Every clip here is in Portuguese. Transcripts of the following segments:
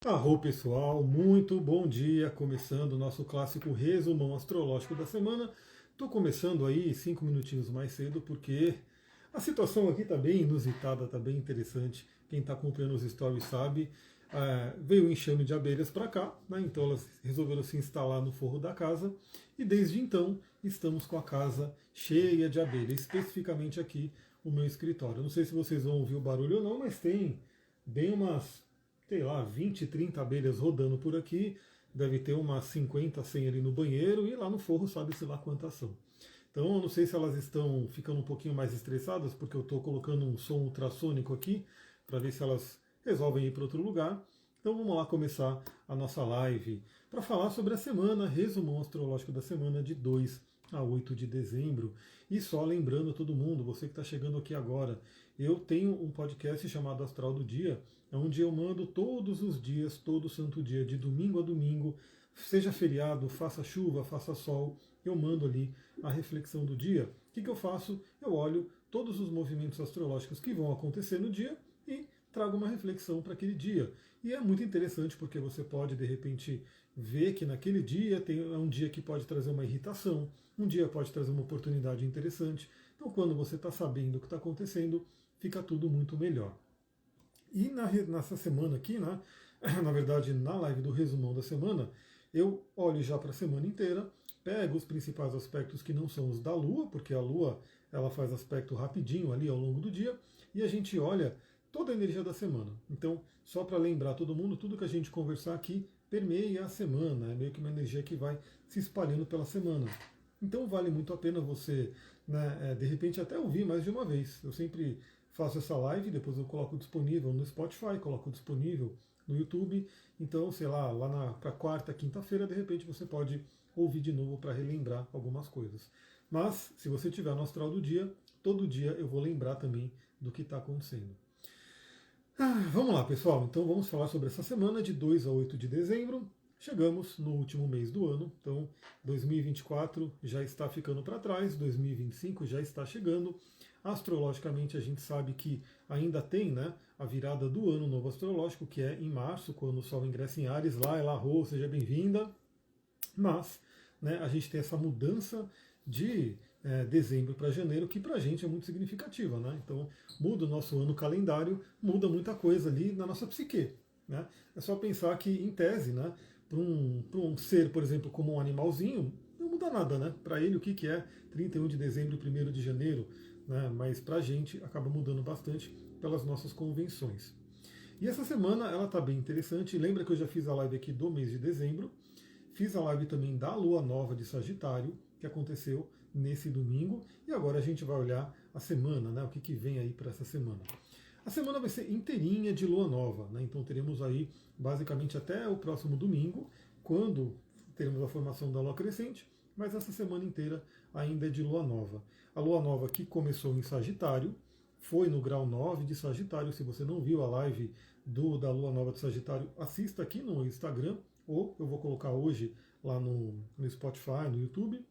Arro pessoal, muito bom dia, começando o nosso clássico resumão astrológico da semana. Estou começando aí 5 minutinhos mais cedo porque a situação aqui está bem inusitada, está bem interessante. Quem está acompanhando os stories sabe. Veio um enxame de abelhas para cá, né? Então elas resolveram se instalar no forro da casa e desde então estamos com a casa cheia de abelhas, especificamente aqui o meu escritório. Não sei se vocês vão ouvir o barulho ou não, mas tem bem umas, sei lá, 20, 30 abelhas rodando por aqui, deve ter umas 50, 100 ali no banheiro e lá no forro sabe-se lá quantas são. Então eu não sei se elas estão ficando um pouquinho mais estressadas, porque eu estou colocando um som ultrassônico aqui, para ver se elas resolvem ir para outro lugar. Então vamos lá começar a nossa live para falar sobre a semana, resumão astrológico da semana de 2 a 8 de dezembro. E só lembrando todo mundo, você que está chegando aqui agora, eu tenho um podcast chamado Astral do Dia, onde eu mando todos os dias, todo santo dia, de domingo a domingo, seja feriado, faça chuva, faça sol, eu mando ali a reflexão do dia. O que eu faço? Eu olho todos os movimentos astrológicos que vão acontecer no dia e trago uma reflexão para aquele dia. E é muito interessante porque você pode, de repente, ver que naquele dia é um dia que pode trazer uma irritação, um dia pode trazer uma oportunidade interessante. Então, quando você está sabendo o que está acontecendo, fica tudo muito melhor. E nessa semana aqui, né, na verdade, na live do resumão da semana, eu olho já para a semana inteira, pego os principais aspectos que não são os da Lua, porque a Lua ela faz aspecto rapidinho ali ao longo do dia, e a gente olha toda a energia da semana. Então, só para lembrar todo mundo, tudo que a gente conversar aqui permeia a semana, é meio que uma energia que vai se espalhando pela semana. Então vale muito a pena você, né, de repente até ouvir mais de uma vez. Eu sempre faço essa live, depois eu coloco disponível no Spotify, coloco disponível no YouTube. Então, sei lá para quarta, quinta-feira, de repente você pode ouvir de novo para relembrar algumas coisas. Mas, se você tiver no astral do dia, todo dia eu vou lembrar também do que está acontecendo. Vamos lá, pessoal. Então vamos falar sobre essa semana de 2 a 8 de dezembro. Chegamos no último mês do ano, então 2024 já está ficando para trás, 2025 já está chegando. Astrologicamente a gente sabe que ainda tem, né, a virada do ano novo astrológico, que é em março, quando o Sol ingressa em Áries. Lá, Ela Rô, seja bem-vinda. Mas, né, a gente tem essa mudança de dezembro para janeiro, que para a gente é muito significativa. Né? Então, muda o nosso ano calendário, muda muita coisa ali na nossa psique. Né? É só pensar que, em tese, né, para um ser, por exemplo, como um animalzinho, não muda nada. Né? Para ele, o que é 31 de dezembro, 1º de janeiro? Né? Mas para a gente acaba mudando bastante pelas nossas convenções. E essa semana ela está bem interessante. Lembra que eu já fiz a live aqui do mês de dezembro. Fiz a live também da Lua Nova de Sagitário, que aconteceu nesse domingo. E agora a gente vai olhar a semana, né? O que vem aí para essa semana. A semana vai ser inteirinha de Lua Nova, né? Então teremos aí basicamente até o próximo domingo, quando teremos a formação da Lua Crescente, mas essa semana inteira ainda é de Lua Nova. A Lua Nova que começou em Sagitário, foi no grau 9 de Sagitário. Se você não viu a live da Lua Nova de Sagitário, assista aqui no Instagram, ou eu vou colocar hoje lá no Spotify, no YouTube.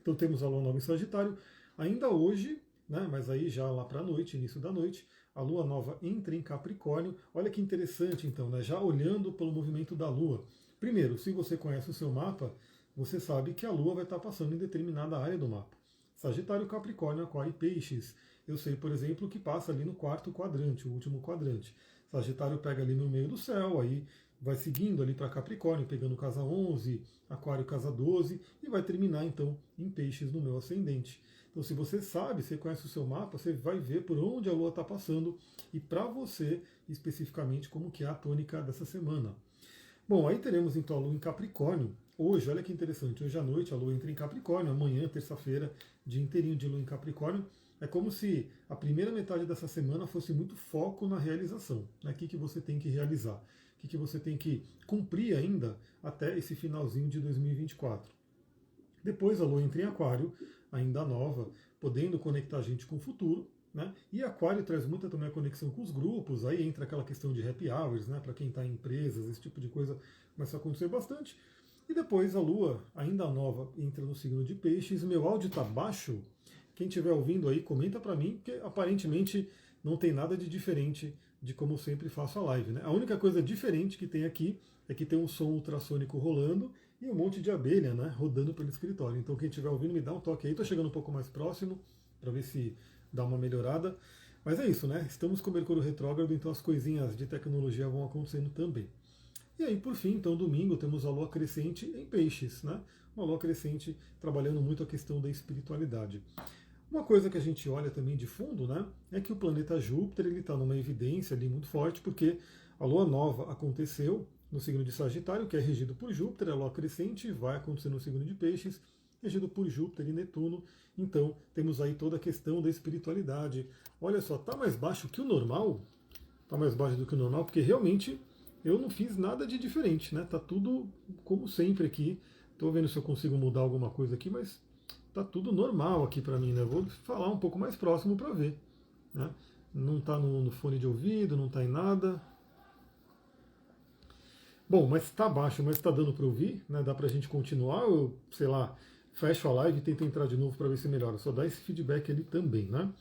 Então temos a Lua Nova em Sagitário. Ainda hoje, né, mas aí já lá para a noite, início da noite, a Lua Nova entra em Capricórnio. Olha que interessante então, né, já olhando pelo movimento da Lua. Primeiro, se você conhece o seu mapa, você sabe que a Lua vai estar passando em determinada área do mapa. Sagitário, Capricórnio, Aquário e Peixes. Eu sei, por exemplo, que passa ali no 4º quadrante, o último quadrante. Sagitário pega ali no meio do céu, aí vai seguindo ali para Capricórnio, pegando casa 11, Aquário casa 12, e vai terminar então em Peixes no meu ascendente. Então, se você sabe, você conhece o seu mapa, você vai ver por onde a Lua está passando e para você, especificamente, como que é a tônica dessa semana. Bom, aí teremos então a Lua em Capricórnio. Hoje, olha que interessante, hoje à noite a Lua entra em Capricórnio, amanhã, terça-feira, dia inteirinho de Lua em Capricórnio. É como se a primeira metade dessa semana fosse muito foco na realização. Né? O que você tem que realizar? O que você tem que cumprir ainda até esse finalzinho de 2024. Depois a Lua entra em Aquário, ainda nova, podendo conectar a gente com o futuro. Né? E Aquário traz muita também a conexão com os grupos, aí entra aquela questão de happy hours, né? Para quem está em empresas, esse tipo de coisa começa a acontecer bastante. E depois a Lua, ainda nova, entra no signo de Peixes. Meu áudio está baixo. Quem estiver ouvindo aí, comenta para mim, porque aparentemente não tem nada de diferente de como eu sempre faço a live, né? A única coisa diferente que tem aqui é que tem um som ultrassônico rolando e um monte de abelha, né, rodando pelo escritório. Então quem estiver ouvindo me dá um toque aí, estou chegando um pouco mais próximo para ver se dá uma melhorada. Mas é isso, né? Estamos com o Mercúrio retrógrado, então as coisinhas de tecnologia vão acontecendo também. E aí, por fim, então, domingo, temos a lua crescente em peixes, né? Uma lua crescente trabalhando muito a questão da espiritualidade. Uma coisa que a gente olha também de fundo, né, é que o planeta Júpiter ele está numa evidência ali muito forte, porque a lua nova aconteceu no signo de Sagitário, que é regido por Júpiter, a lua crescente vai acontecer no signo de Peixes, regido por Júpiter e Netuno. Então, temos aí toda a questão da espiritualidade. Olha só, está mais baixo que o normal, está mais baixo do que o normal, porque realmente eu não fiz nada de diferente, né? Tá tudo como sempre aqui. Estou vendo se eu consigo mudar alguma coisa aqui, mas tá tudo normal aqui para mim, né? Vou falar um pouco mais próximo para ver, né? Não está no fone de ouvido, não está em nada. Bom, mas está baixo, mas está dando para ouvir, né? Dá para a gente continuar? Eu, sei lá, fecho a live e tento entrar de novo para ver se melhora. Só dá esse feedback ali também, né?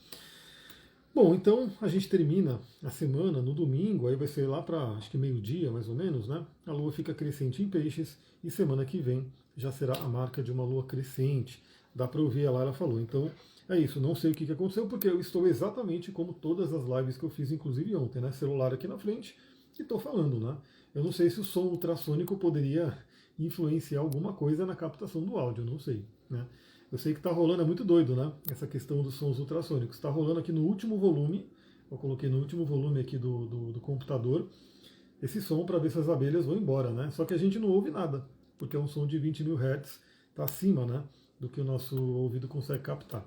Bom, então a gente termina a semana no domingo, aí vai ser lá para acho que meio-dia mais ou menos, né? A lua fica crescente em peixes e semana que vem já será a marca de uma lua crescente. Dá para ouvir, a Lara falou. Então é isso, não sei o que aconteceu, porque eu estou exatamente como todas as lives que eu fiz, inclusive ontem, né? Celular aqui na frente e estou falando, né? Eu não sei se o som ultrassônico poderia influenciar alguma coisa na captação do áudio, não sei, né? Eu sei que está rolando, é muito doido, né? Essa questão dos sons ultrassônicos. Está rolando aqui no último volume, eu coloquei no último volume aqui do computador, esse som para ver se as abelhas vão embora, né? Só que a gente não ouve nada, porque é um som de 20 mil Hz, está acima, né? Do que o nosso ouvido consegue captar.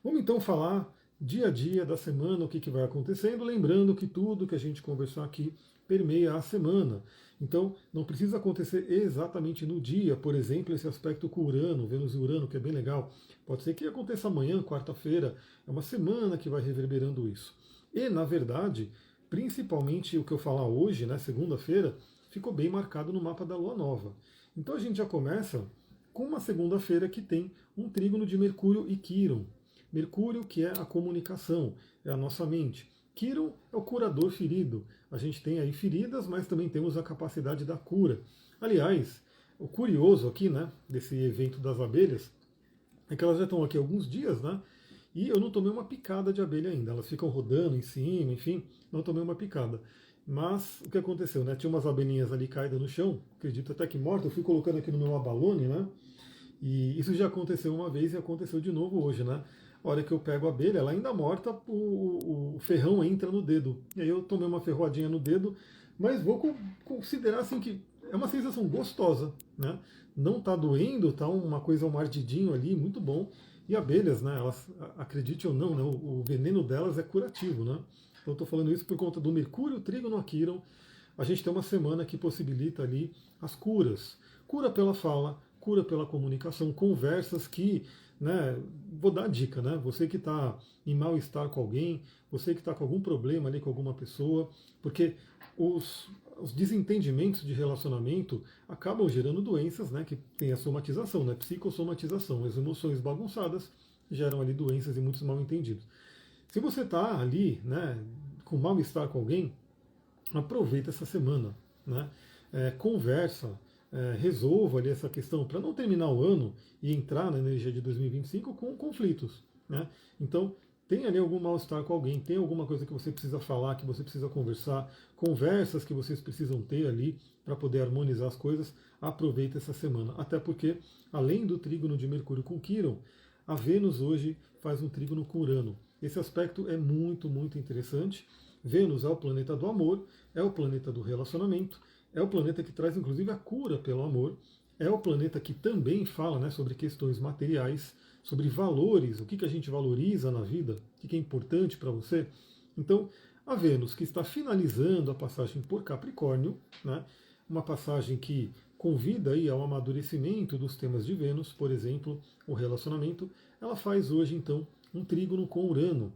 Vamos então falar dia a dia da semana, o que vai acontecendo, lembrando que tudo que a gente conversou aqui permeia a semana. Então, não precisa acontecer exatamente no dia, por exemplo, esse aspecto com Urano, Vênus e Urano, que é bem legal. Pode ser que aconteça amanhã, quarta-feira, é uma semana que vai reverberando isso. E, na verdade, principalmente o que eu falar hoje, né, segunda-feira, ficou bem marcado no mapa da Lua Nova. Então a gente já começa com uma segunda-feira que tem um trígono de Mercúrio e Quirón. Mercúrio, que é a comunicação, é a nossa mente. Quirón é o curador ferido. A gente tem aí feridas, mas também temos a capacidade da cura. Aliás, o curioso aqui, né, desse evento das abelhas, é que elas já estão aqui há alguns dias, né? E eu não tomei uma picada de abelha ainda. Elas ficam rodando em cima, enfim, não tomei uma picada. Mas o que aconteceu, né? Tinha umas abelhinhas ali caídas no chão, acredito até que mortas. Eu fui colocando aqui no meu abalone, né? E isso já aconteceu uma vez e aconteceu de novo hoje, né? A hora que eu pego a abelha, ela ainda morta, o ferrão entra no dedo. E aí eu tomei uma ferroadinha no dedo, mas vou considerar assim que é uma sensação gostosa, né? Não tá doendo, tá uma coisa, um ardidinho ali, muito bom. E abelhas, né? Elas, acredite ou não, né? O veneno delas é curativo, né? Então eu tô falando isso por conta do Mercúrio, Trígono, Aquirón. A gente tem uma semana que possibilita ali as curas. Cura pela fala, cura pela comunicação, conversas que, né, vou dar a dica, né? Você que está em mal-estar com alguém, você que está com algum problema ali com alguma pessoa, porque os desentendimentos de relacionamento acabam gerando doenças, né, que tem a somatização, né, psicossomatização. As emoções bagunçadas geram ali doenças e muitos mal-entendidos. Se você está ali, né, com mal-estar com alguém, aproveita essa semana, né? Conversa, resolva ali essa questão para não terminar o ano e entrar na energia de 2025 com conflitos, né? Então, tem ali algum mal-estar com alguém, tem alguma coisa que você precisa falar, que você precisa conversar, conversas que vocês precisam ter ali para poder harmonizar as coisas, aproveita essa semana. Até porque, além do trígono de Mercúrio com Quirón, a Vênus hoje faz um trígono com Urano. Esse aspecto é muito, muito interessante. Vênus é o planeta do amor, é o planeta do relacionamento, é o planeta que traz inclusive a cura pelo amor, é o planeta que também fala, né, sobre questões materiais, sobre valores, o que a gente valoriza na vida, o que é importante para você. Então, a Vênus, que está finalizando a passagem por Capricórnio, né, uma passagem que convida aí ao amadurecimento dos temas de Vênus, por exemplo, o relacionamento, ela faz hoje, então, um trígono com Urano.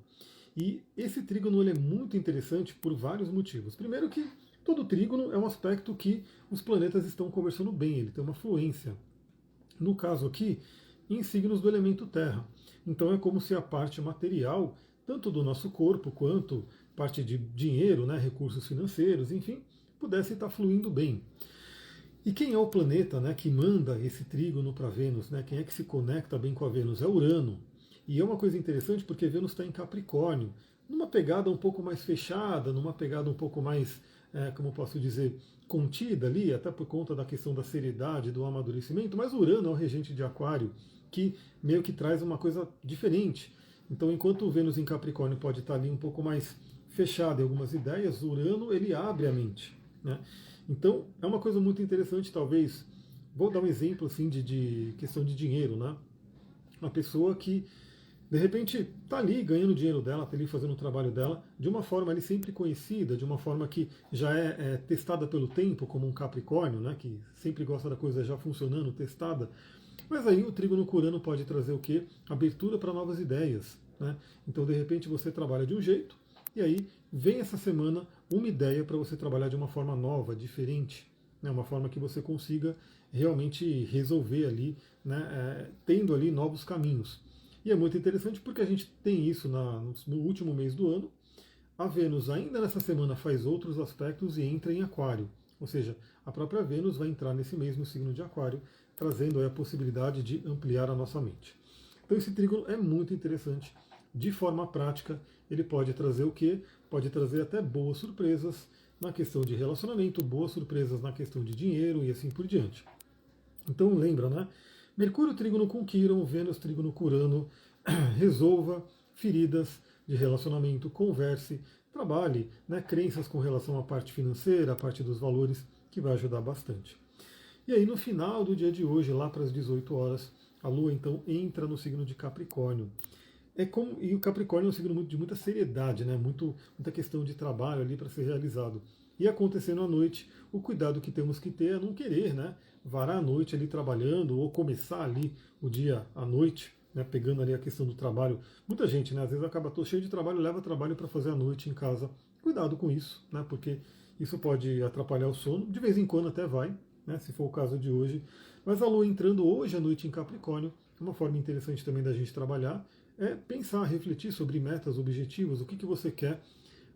E esse trígono ele é muito interessante por vários motivos. Primeiro que todo trígono é um aspecto que os planetas estão conversando bem, ele tem uma fluência. No caso aqui, em signos do elemento terra. Então é como se a parte material, tanto do nosso corpo quanto parte de dinheiro, né, recursos financeiros, enfim, pudesse estar fluindo bem. E quem é o planeta, né, que manda esse trígono para Vênus? Né? Quem é que se conecta bem com a Vênus? É Urano. E é uma coisa interessante porque Vênus está em Capricórnio, numa pegada um pouco mais fechada, numa pegada um pouco mais, como eu posso dizer, contida ali, até por conta da questão da seriedade, do amadurecimento, mas Urano é o regente de Aquário, que meio que traz uma coisa diferente. Então, enquanto o Vênus em Capricórnio pode estar ali um pouco mais fechado em algumas ideias, Urano ele abre a mente. Né? Então, é uma coisa muito interessante, talvez. Vou dar um exemplo assim de questão de dinheiro, né? Uma pessoa que de repente está ali ganhando o dinheiro dela, está ali fazendo o trabalho dela, de uma forma ali sempre conhecida, de uma forma que já é testada pelo tempo, como um Capricórnio, né? Que sempre gosta da coisa já funcionando, testada. Mas aí o trígono com Urano pode trazer o quê? Abertura para novas ideias. Né? Então, de repente, você trabalha de um jeito, e aí vem essa semana uma ideia para você trabalhar de uma forma nova, diferente, né? Uma forma que você consiga realmente resolver ali, né? Tendo ali novos caminhos. E é muito interessante porque a gente tem isso no último mês do ano. A Vênus ainda nessa semana faz outros aspectos e entra em Aquário. Ou seja, a própria Vênus vai entrar nesse mês no signo de Aquário, trazendo aí a possibilidade de ampliar a nossa mente. Então esse trígono é muito interessante. De forma prática, ele pode trazer o quê? Pode trazer até boas surpresas na questão de relacionamento, boas surpresas na questão de dinheiro e assim por diante. Então lembra, né? Mercúrio trígono com Quirón, Vênus trígono com Urano, resolva feridas de relacionamento, converse, trabalhe, né, crenças com relação à parte financeira, à parte dos valores, que vai ajudar bastante. E aí no final do dia de hoje, lá para as 18 horas, a Lua então entra no signo de Capricórnio. E o Capricórnio é um signo de muita seriedade, né? Muita questão de trabalho ali para ser realizado. E acontecendo à noite, o cuidado que temos que ter é não querer, né? Varar a noite ali trabalhando ou começar ali o dia à noite, né? Pegando ali a questão do trabalho. Muita gente, né? Às vezes acaba tô cheio de trabalho, leva trabalho para fazer à noite em casa. Cuidado com isso, né? Porque isso pode atrapalhar o sono. De vez em quando até vai, né? Se for o caso de hoje. Mas a Lua entrando hoje à noite em Capricórnio, é uma forma interessante também da gente trabalhar é pensar, refletir sobre metas, objetivos, o que você quer,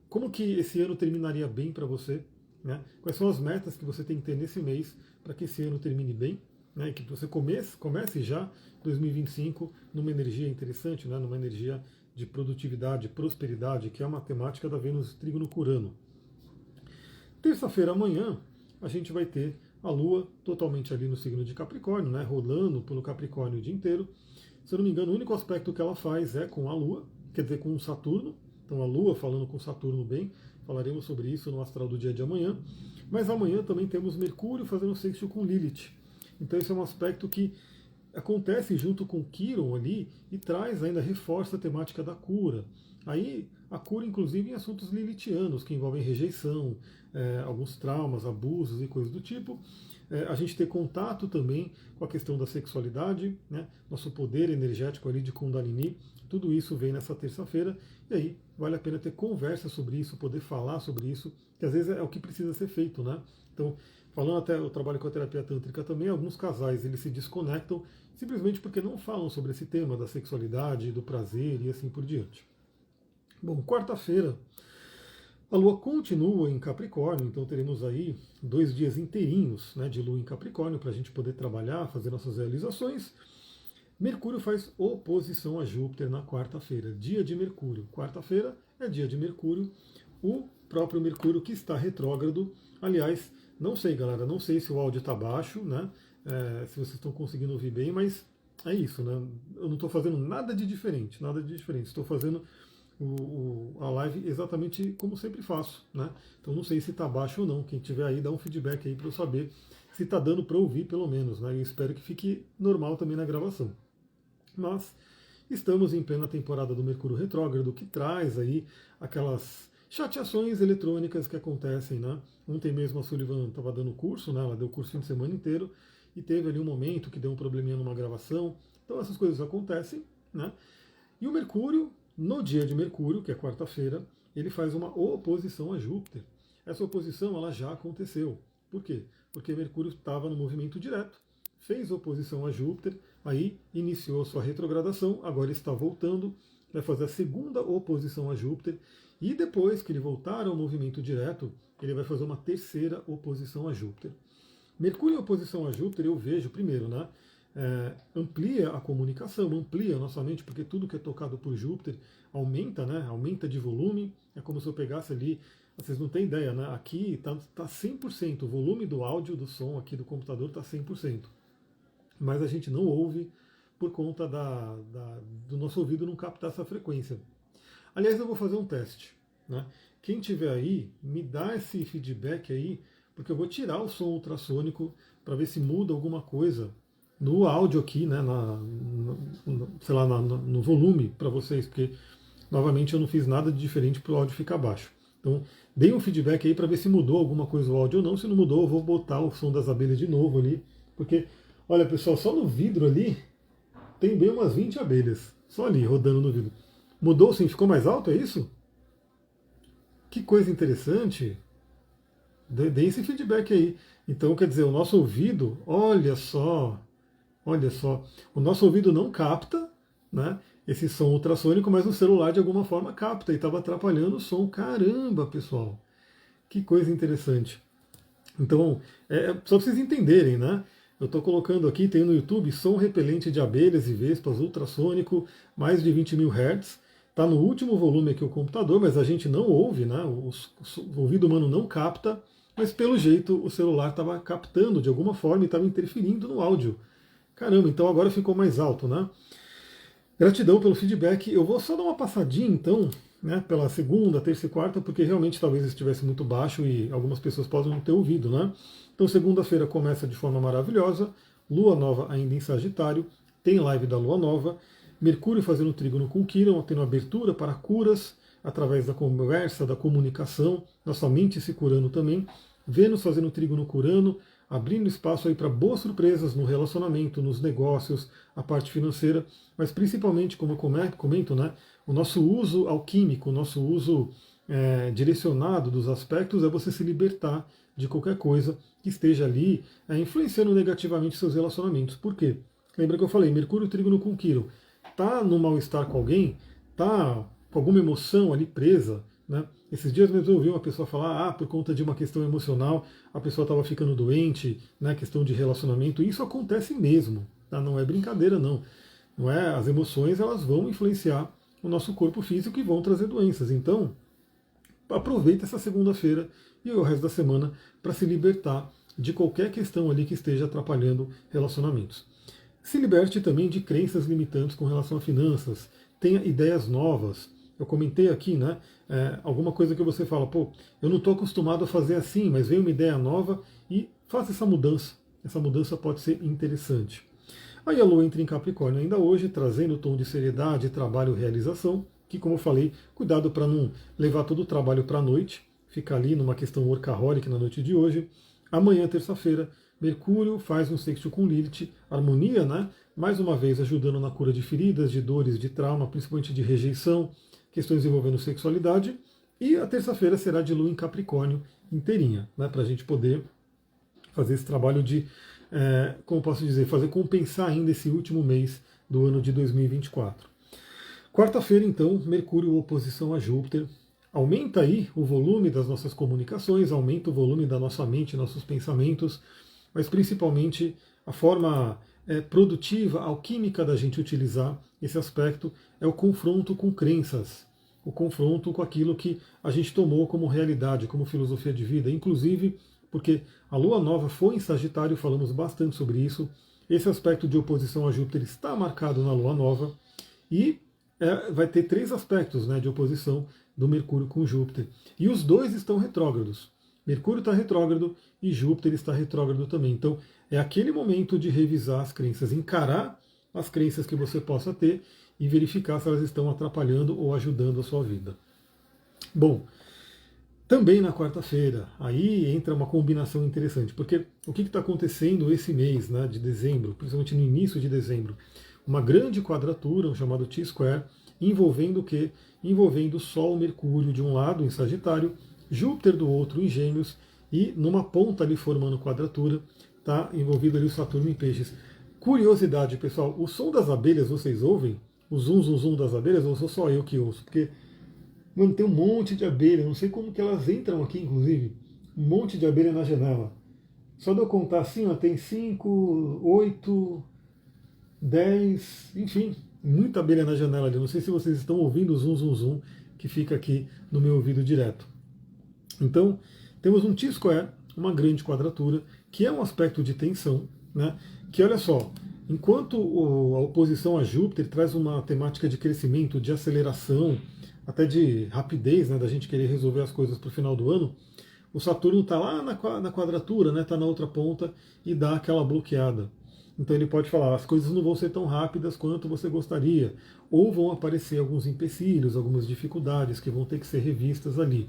como que esse ano terminaria bem para você, né? Quais são as metas que você tem que ter nesse mês para que esse ano termine bem, né? E que você comece já 2025 numa energia interessante, né? Numa energia de produtividade, prosperidade, que é a matemática da Vênus trígono com Urano. Terça-feira amanhã a gente vai ter a Lua totalmente ali no signo de Capricórnio, né? Rolando pelo Capricórnio o dia inteiro. Se eu não me engano, o único aspecto que ela faz é com a Lua, quer dizer, com o Saturno. Então a Lua falando com Saturno bem, falaremos sobre isso no astral do dia de amanhã. Mas amanhã também temos Mercúrio fazendo sextil com Lilith. Então esse é um aspecto que acontece junto com Quirón ali e traz ainda, reforça a temática da cura. Aí a cura inclusive em assuntos lilithianos, que envolvem rejeição, alguns traumas, abusos e coisas do tipo. A gente ter contato também com a questão da sexualidade, né? Nosso poder energético ali de Kundalini, tudo isso vem nessa terça-feira, e aí vale a pena ter conversa sobre isso, poder falar sobre isso, que às vezes é o que precisa ser feito, né? Então, falando até, eu trabalho com a terapia tântrica também, alguns casais eles se desconectam simplesmente porque não falam sobre esse tema da sexualidade, do prazer e assim por diante. Bom, quarta-feira, a Lua continua em Capricórnio, então teremos aí 2 dias inteirinhos, né, de Lua em Capricórnio para a gente poder trabalhar, fazer nossas realizações. Mercúrio faz oposição a Júpiter na quarta-feira, dia de Mercúrio. Quarta-feira é dia de Mercúrio, o próprio Mercúrio que está retrógrado. Aliás, não sei, galera, não sei se o áudio está baixo, né? Se vocês estão conseguindo ouvir bem, mas é isso, né? Eu não estou fazendo nada de diferente, nada de diferente. Estou fazendo a live exatamente como sempre faço, né? Então não sei se está baixo ou não. Quem tiver aí, dá um feedback aí para eu saber se está dando para ouvir pelo menos, né? Eu espero que fique normal também na gravação. Mas estamos em plena temporada do Mercúrio retrógrado, que traz aí aquelas chateações eletrônicas que acontecem, né? Ontem mesmo a Sullivan estava dando curso, né? Ela deu curso o fim de semana inteiro e teve ali um momento que deu um probleminha numa gravação. Então essas coisas acontecem, né? E o Mercúrio, no dia de Mercúrio, que é quarta-feira, ele faz uma oposição a Júpiter. Essa oposição ela já aconteceu. Por quê? Porque Mercúrio estava no movimento direto, fez oposição a Júpiter, aí iniciou a sua retrogradação, agora está voltando, vai fazer a segunda oposição a Júpiter, E depois que ele voltar ao movimento direto, ele vai fazer uma terceira oposição a Júpiter. Mercúrio em oposição a Júpiter, eu vejo, primeiro, né? Amplia a comunicação, amplia a nossa mente, porque tudo que é tocado por Júpiter aumenta, né? Aumenta de volume. É como se eu pegasse ali, vocês não têm ideia, né? Aqui está 100%, o volume do áudio, do som aqui do computador está 100%. Mas a gente não ouve por conta do nosso ouvido não captar essa frequência. Aliás, eu vou fazer um teste, né? Quem tiver aí, me dá esse feedback aí, porque eu vou tirar o som ultrassônico para ver se muda alguma coisa no áudio aqui, né, sei lá, no volume para vocês, porque novamente eu não fiz nada de diferente para o áudio ficar baixo. Então, deem um feedback aí para ver se mudou alguma coisa o áudio ou não. Se não mudou, eu vou botar o som das abelhas de novo ali, porque, olha pessoal, só no vidro ali tem bem umas 20 abelhas, só ali, rodando no vidro. Mudou sim? Ficou mais alto, é isso? Que coisa interessante. Dê esse feedback aí. Então, quer dizer, o nosso ouvido, olha só, o nosso ouvido não capta, né, esse som ultrassônico, mas o celular de alguma forma capta e estava atrapalhando o som. Caramba, pessoal, que coisa interessante. Então, só para vocês entenderem, né? Eu estou colocando aqui, tem no YouTube, som repelente de abelhas e vespas ultrassônico, mais de 20 mil Hz. Está no último volume aqui o computador, mas a gente não ouve, né? O ouvido humano não capta, mas pelo jeito o celular estava captando de alguma forma e estava interferindo no áudio. Caramba, então agora ficou mais alto, né? Gratidão pelo feedback. Eu vou só dar uma passadinha então, né, pela segunda, terça e quarta, porque realmente talvez estivesse muito baixo e algumas pessoas podem não ter ouvido, né? Então segunda-feira começa de forma maravilhosa, Lua Nova ainda em Sagitário, tem live da Lua Nova, Mercúrio fazendo trígono com Quirón, tendo abertura para curas através da conversa, da comunicação, nossa mente se curando também, Vênus fazendo trígono com Urano, abrindo espaço aí para boas surpresas no relacionamento, nos negócios, a parte financeira, mas principalmente, como eu comento, né, o nosso uso alquímico, o nosso uso direcionado dos aspectos é você se libertar de qualquer coisa que esteja ali influenciando negativamente seus relacionamentos. Por quê? Lembra que eu falei, Mercúrio trígono com Quirón, tá no mal-estar com alguém, tá com alguma emoção ali presa, né? Esses dias mesmo eu ouvi uma pessoa falar, por conta de uma questão emocional, a pessoa estava ficando doente, né, questão de relacionamento. Isso acontece mesmo, tá? Não é brincadeira, não. Não é? As emoções elas vão influenciar o nosso corpo físico e vão trazer doenças. Então, aproveita essa segunda-feira e o resto da semana para se libertar de qualquer questão ali que esteja atrapalhando relacionamentos. Se liberte também de crenças limitantes com relação a finanças. Tenha ideias novas. Eu comentei aqui, né? Alguma coisa que você fala, pô, eu não estou acostumado a fazer assim, mas veio uma ideia nova e faça essa mudança. Essa mudança pode ser interessante. Aí a Lua entra em Capricórnio ainda hoje, trazendo o tom de seriedade, trabalho e realização, que como eu falei, cuidado para não levar todo o trabalho para a noite, ficar ali numa questão workaholic na noite de hoje. Amanhã, terça-feira, Mercúrio faz um sexto com Lilith, harmonia, né? Mais uma vez ajudando na cura de feridas, de dores, de trauma, principalmente de rejeição, questões envolvendo sexualidade. E a terça-feira será de Lua em Capricórnio inteirinha, né? Para a gente poder fazer esse trabalho de, como posso dizer, fazer compensar ainda esse último mês do ano de 2024. Quarta-feira, então, Mercúrio oposição a Júpiter. Aumenta aí o volume das nossas comunicações, aumenta o volume da nossa mente, nossos pensamentos, mas principalmente a forma produtiva, alquímica da gente utilizar esse aspecto é o confronto com crenças, o confronto com aquilo que a gente tomou como realidade, como filosofia de vida, inclusive porque a Lua Nova foi em Sagitário, falamos bastante sobre isso, esse aspecto de oposição a Júpiter está marcado na Lua Nova e vai ter 3 aspectos, né, de oposição do Mercúrio com Júpiter. E os dois estão retrógrados. Mercúrio está retrógrado e Júpiter está retrógrado também. Então, é aquele momento de revisar as crenças, encarar as crenças que você possa ter e verificar se elas estão atrapalhando ou ajudando a sua vida. Bom, também na quarta-feira, aí entra uma combinação interessante, porque o que está acontecendo esse mês, né, de dezembro, principalmente no início de dezembro? Uma grande quadratura, um chamado T-square, envolvendo o quê? Envolvendo Sol, Mercúrio de um lado em Sagitário, Júpiter do outro em Gêmeos, e numa ponta ali formando quadratura, está envolvido ali o Saturno em Peixes. Curiosidade, pessoal, o som das abelhas vocês ouvem? O zum, zum, zum das abelhas, ou sou só eu que ouço? Porque Mano, tem um monte de abelha, não sei como que elas entram aqui, inclusive. Um monte de abelha na janela. Só de eu contar assim, ó, tem 5, 8, 10, enfim, muita abelha na janela ali. Não sei se vocês estão ouvindo o zum zum zum que fica aqui no meu ouvido direto. Então, temos um T-square, uma grande quadratura, que é um aspecto de tensão, né? Que olha só, enquanto a oposição a Júpiter traz uma temática de crescimento, de aceleração, até de rapidez, né, da gente querer resolver as coisas para o final do ano, o Saturno está lá na quadratura, está, né, na outra ponta e dá aquela bloqueada. Então ele pode falar, as coisas não vão ser tão rápidas quanto você gostaria, ou vão aparecer alguns empecilhos, algumas dificuldades que vão ter que ser revistas ali.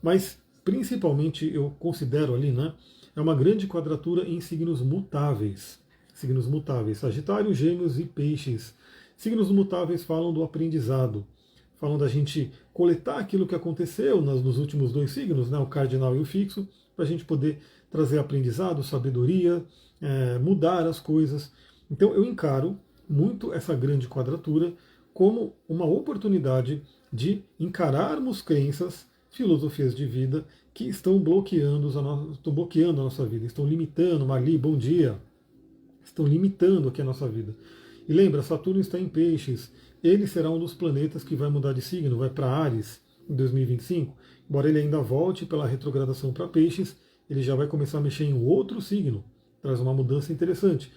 Mas principalmente eu considero ali, né, é uma grande quadratura em signos mutáveis. Signos mutáveis, Sagitário, Gêmeos e Peixes. Signos mutáveis falam do aprendizado, falam da gente coletar aquilo que aconteceu nos últimos dois signos, né, o cardinal e o fixo, para a gente poder trazer aprendizado, sabedoria, mudar as coisas. Então eu encaro muito essa grande quadratura como uma oportunidade de encararmos crenças, filosofias de vida que estão bloqueando a nossa vida, estão limitando, Marli, bom dia, estão limitando aqui a nossa vida. E lembra, Saturno está em Peixes, ele será um dos planetas que vai mudar de signo, vai para Áries em 2025, embora ele ainda volte pela retrogradação para Peixes, ele já vai começar a mexer em outro signo, traz uma mudança interessante.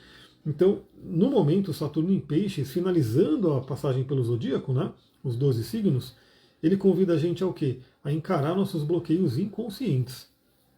Então, no momento, Saturno em Peixes, finalizando a passagem pelo zodíaco, né, os 12 signos, ele convida a gente ao quê? A encarar nossos bloqueios inconscientes.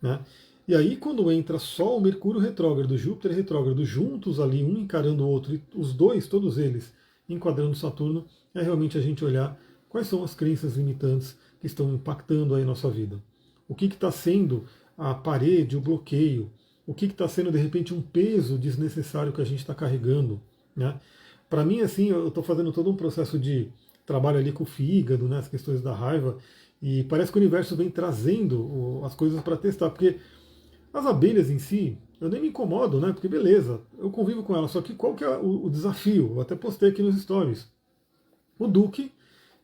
Né? E aí, quando entra Sol, Mercúrio retrógrado, Júpiter retrógrado, juntos ali, um encarando o outro, e os dois, todos eles, enquadrando Saturno, é realmente a gente olhar quais são as crenças limitantes que estão impactando aí nossa vida. O que está sendo a parede, o bloqueio, o que está sendo, de repente, um peso desnecessário que a gente está carregando. Né? Para mim, assim, eu estou fazendo todo um processo de trabalho ali com o fígado, né, as questões da raiva, e parece que o universo vem trazendo as coisas para testar, porque as abelhas em si, eu nem me incomodo, né, porque beleza, eu convivo com elas, só que qual que é o desafio? Eu até postei aqui nos stories. O Duque,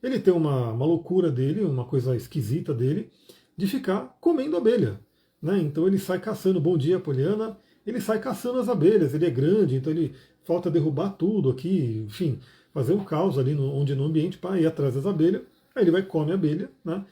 ele tem uma loucura dele, uma coisa esquisita dele, de ficar comendo abelha. Né? Então ele sai caçando, bom dia, Poliana, ele sai caçando as abelhas, ele é grande, então ele falta derrubar tudo aqui, enfim, fazer um caos ali no ambiente para ir atrás das abelhas, aí ele vai e come a abelha. Né?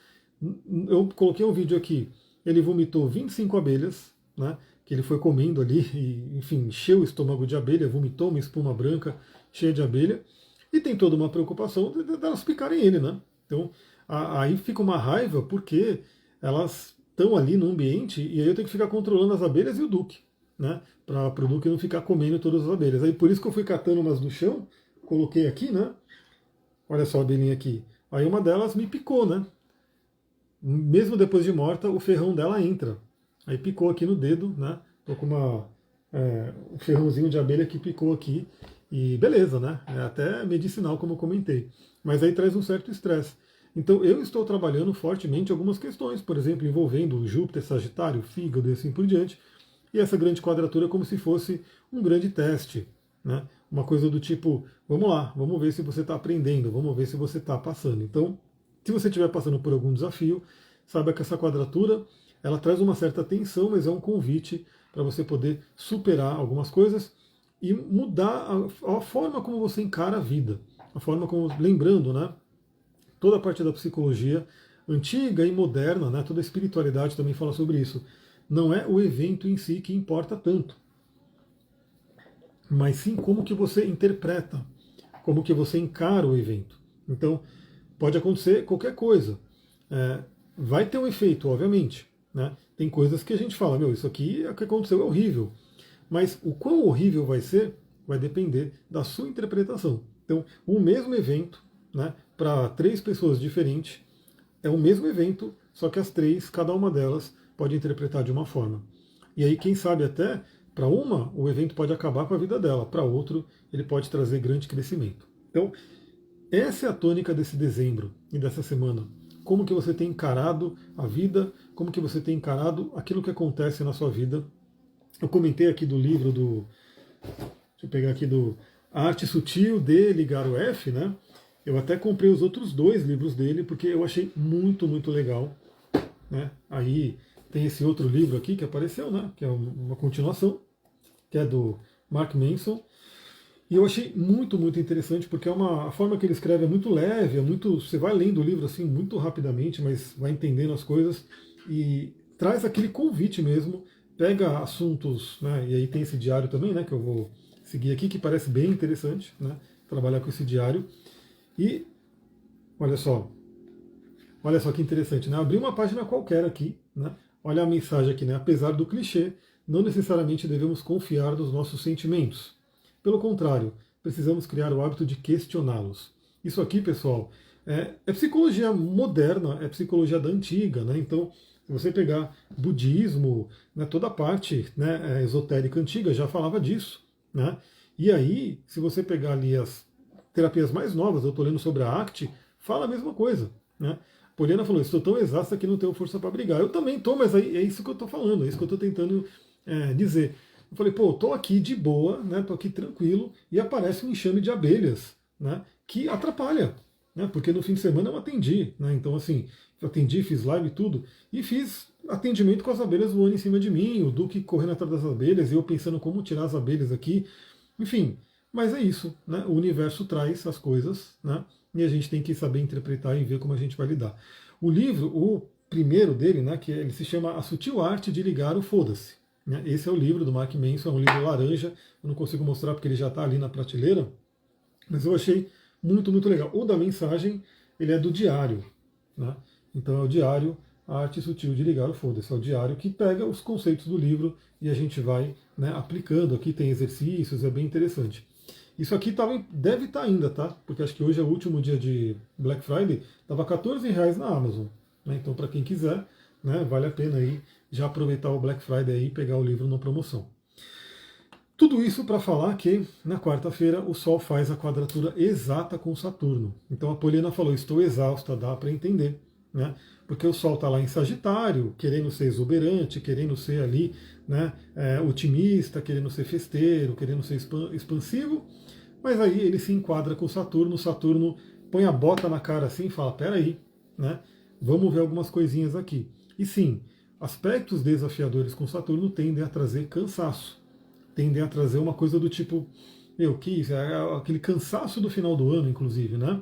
Eu coloquei um vídeo aqui, ele vomitou 25 abelhas, né, que ele foi comendo ali, e, enfim, encheu o estômago de abelha, vomitou uma espuma branca cheia de abelha, e tem toda uma preocupação delas picarem ele, né? Então, aí fica uma raiva porque elas estão ali no ambiente e aí eu tenho que ficar controlando as abelhas e o Duque, né? Para o Duque não ficar comendo todas as abelhas. Aí por isso que eu fui catando umas do chão, coloquei aqui, né? Olha só a abelhinha aqui. Aí uma delas me picou, né? Mesmo depois de morta, o ferrão dela entra. Aí picou aqui no dedo, né? Tô com um ferrãozinho de abelha que picou aqui. E beleza, né? É até medicinal, como eu comentei. Mas aí traz um certo estresse. Então eu estou trabalhando fortemente algumas questões, por exemplo, envolvendo Júpiter, Sagitário, fígado e assim por diante. E essa grande quadratura é como se fosse um grande teste. Né? Uma coisa do tipo, vamos lá, vamos ver se você está aprendendo, vamos ver se você está passando. Então, se você estiver passando por algum desafio, saiba que essa quadratura ela traz uma certa tensão, mas é um convite para você poder superar algumas coisas e mudar a forma como você encara a vida. A forma como, lembrando, né? Toda a parte da psicologia antiga e moderna, né, toda a espiritualidade também fala sobre isso. Não é o evento em si que importa tanto, mas sim como que você interpreta, como que você encara o evento. Então, pode acontecer qualquer coisa. Vai ter um efeito, obviamente. Né? Tem coisas que a gente fala, meu, isso aqui é o que aconteceu, é horrível. Mas o quão horrível vai ser, vai depender da sua interpretação. Então, o mesmo evento, né, para 3 pessoas diferentes, é o mesmo evento, só que as 3, cada uma delas, pode interpretar de uma forma. E aí, quem sabe até, para uma, o evento pode acabar com a vida dela, para outro, ele pode trazer grande crescimento. Então, essa é a tônica desse dezembro e dessa semana. Como que você tem encarado a vida, como que você tem encarado aquilo que acontece na sua vida. Eu comentei aqui do livro deixa eu pegar aqui A Arte Sutil de Ligar o F, né? Eu até comprei os outros dois livros dele, porque eu achei muito, muito legal. Né? Aí tem esse outro livro aqui que apareceu, né? Que é uma continuação, que é do Mark Manson. E eu achei muito, muito interessante, porque a forma que ele escreve é muito leve, você vai lendo o livro assim muito rapidamente, mas vai entendendo as coisas e traz aquele convite mesmo, pega assuntos, né, e aí tem esse diário também, né, que eu vou seguir aqui, que parece bem interessante, né, trabalhar com esse diário. E olha só, olha só que interessante, né, abri uma página qualquer aqui, né, olha a mensagem aqui, né, apesar do clichê, não necessariamente devemos confiar nos nossos sentimentos. Pelo contrário, precisamos criar o hábito de questioná-los. Isso aqui, pessoal, é psicologia moderna, é psicologia da antiga, né? Então, se você pegar budismo, né, toda a parte, né, esotérica antiga já falava disso, né? E aí, se você pegar ali as terapias mais novas, eu estou lendo sobre a ACT, fala a mesma coisa, né? Poliana falou, estou tão exausta que não tenho força para brigar. Eu também estou, mas aí é isso que eu estou falando, é isso que eu estou tentando dizer. Eu falei, pô, tô aqui de boa, né? Tô aqui tranquilo, e aparece um enxame de abelhas, né? Que atrapalha, né? Porque no fim de semana eu atendi, né? Então, assim, eu atendi, fiz live e tudo, e fiz atendimento com as abelhas voando em cima de mim, o Duque correndo atrás das abelhas, e eu pensando como tirar as abelhas aqui. Enfim, mas é isso, né? O universo traz as coisas, né? E a gente tem que saber interpretar e ver como a gente vai lidar. O livro, o primeiro dele, né? Que ele se chama A Sutil Arte de Ligar o Foda-se. Né? Esse é o livro do Mark Manson, é um livro laranja, eu não consigo mostrar porque ele já está ali na prateleira, mas eu achei muito, muito legal. O da mensagem, ele é do diário. Né? Então é o diário, a arte sutil de ligar o foda-se. É o diário que pega os conceitos do livro e a gente vai, né, aplicando. Aqui tem exercícios, é bem interessante. Isso aqui deve estar ainda, tá? Porque acho que hoje é o último dia de Black Friday, estava R$ 14 na Amazon. Né? Então, para quem quiser, né, vale a pena aí já aproveitar o Black Friday aí e pegar o livro na promoção. Tudo isso para falar que na quarta-feira o Sol faz a quadratura exata com Saturno. Então a Poliana falou, estou exausta, dá para entender, né? Porque o Sol está lá em Sagitário, querendo ser exuberante, querendo ser ali, né, otimista, querendo ser festeiro, querendo ser expansivo, mas aí ele se enquadra com Saturno, Saturno põe a bota na cara assim e fala, peraí, né, vamos ver algumas coisinhas aqui. E sim, aspectos desafiadores com Saturno tendem a trazer cansaço, tendem a trazer uma coisa do tipo, aquele cansaço do final do ano, inclusive, né?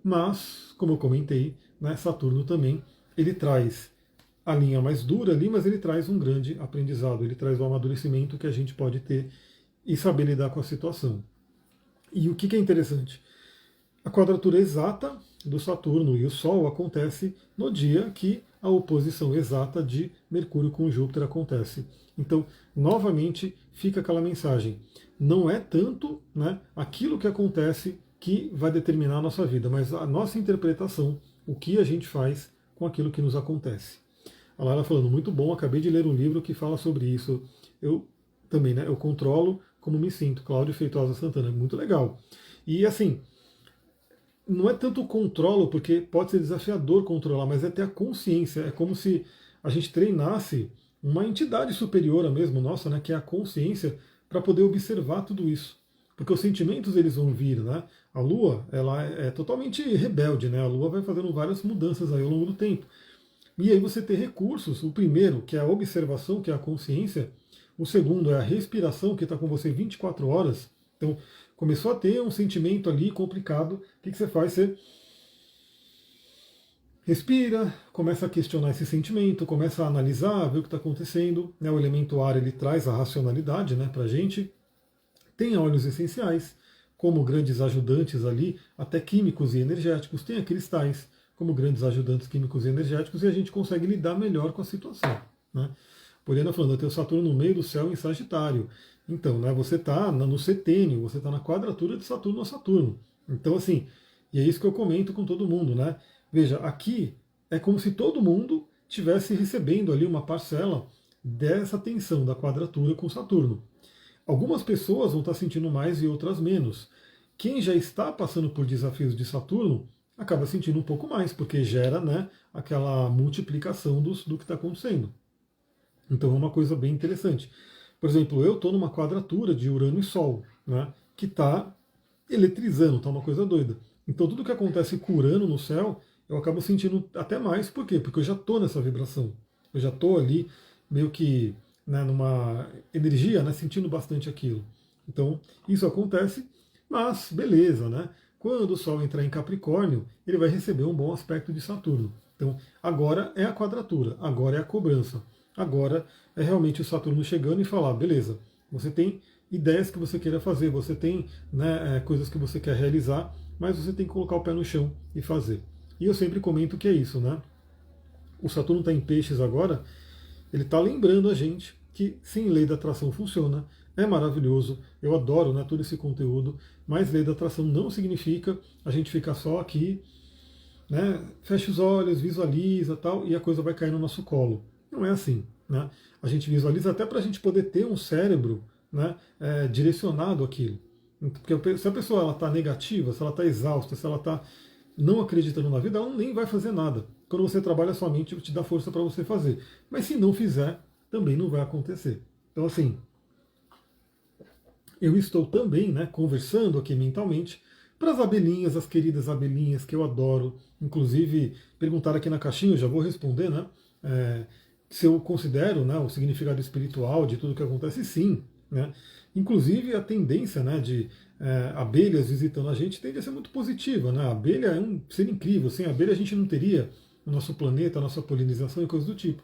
Mas, como eu comentei, né, Saturno também, ele traz a linha mais dura ali, mas ele traz um grande aprendizado, ele traz o amadurecimento que a gente pode ter e saber lidar com a situação. E o que é interessante? A quadratura exata do Saturno e o Sol acontece no dia que a oposição exata de Mercúrio com Júpiter acontece. Então, novamente, fica aquela mensagem. Não é tanto, né, aquilo que acontece que vai determinar a nossa vida, mas a nossa interpretação, o que a gente faz com aquilo que nos acontece. A Lara falando, muito bom, acabei de ler um livro que fala sobre isso. Eu também, né, eu controlo como me sinto. Cláudio Feitosa Santana, muito legal. E assim, não é tanto o controlo, porque pode ser desafiador controlar, mas é ter a consciência. É como se a gente treinasse uma entidade superior a mesmo nossa, né, que é a consciência, para poder observar tudo isso. Porque os sentimentos eles vão vir, né? A Lua, ela é totalmente rebelde, né? A Lua vai fazendo várias mudanças aí ao longo do tempo. E aí você tem recursos. O primeiro, que é a observação, que é a consciência. O segundo é a respiração, que está com você 24 horas. Então, começou a ter um sentimento ali complicado. O que você faz? Você respira, começa a questionar esse sentimento, começa a analisar, ver o que está acontecendo. Né? O elemento ar ele traz a racionalidade, né, para a gente. Tem óleos essenciais, como grandes ajudantes ali, até químicos e energéticos. Tem cristais, como grandes ajudantes químicos e energéticos, e a gente consegue lidar melhor com a situação. Né? Poliana falando, eu tenho Saturno no meio do céu em Sagitário. Então, né, você está no setênio, você está na quadratura de Saturno a Saturno. Então, assim, e é isso que eu comento com todo mundo, né? Veja, aqui é como se todo mundo tivesse recebendo ali uma parcela dessa tensão da quadratura com Saturno. Algumas pessoas vão estar sentindo mais e outras menos. Quem já está passando por desafios de Saturno acaba sentindo um pouco mais, porque gera, né, aquela multiplicação do que está acontecendo. Então é uma coisa bem interessante. Por exemplo, eu estou numa quadratura de Urano e Sol, né, que está eletrizando, está uma coisa doida. Então tudo que acontece curando no céu, eu acabo sentindo até mais. Por quê? Porque eu já estou nessa vibração. Eu já estou ali meio que, né, numa energia, né, sentindo bastante aquilo. Então isso acontece, mas beleza, né? Quando o Sol entrar em Capricórnio, ele vai receber um bom aspecto de Saturno. Então agora é a quadratura, agora é a cobrança. Agora é realmente o Saturno chegando e falar, beleza, você tem ideias que você queira fazer, você tem, né, coisas que você quer realizar, mas você tem que colocar o pé no chão e fazer. E eu sempre comento que é isso, né? O Saturno está em peixes agora, ele está lembrando a gente que sim, lei da atração funciona, é maravilhoso, eu adoro, né, todo esse conteúdo, mas lei da atração não significa a gente ficar só aqui, né, fecha os olhos, visualiza tal, e a coisa vai cair no nosso colo. Não é assim. Né? A gente visualiza até para a gente poder ter um cérebro, né, direcionado àquilo. Porque se a pessoa está negativa, se ela está exausta, se ela está não acreditando na vida, ela nem vai fazer nada. Quando você trabalha, sua mente te dá força para você fazer. Mas se não fizer, também não vai acontecer. Então, assim, eu estou também, né, conversando aqui mentalmente para as abelhinhas, as queridas abelhinhas que eu adoro. Inclusive, perguntaram aqui na caixinha, eu já vou responder, né? Se eu considero, né, o significado espiritual de tudo que acontece, sim. Né? Inclusive, a tendência, né, de abelhas visitando a gente tende a ser muito positiva. Né? A abelha é um ser incrível. Sem a abelha, a gente não teria o nosso planeta, a nossa polinização e coisas do tipo.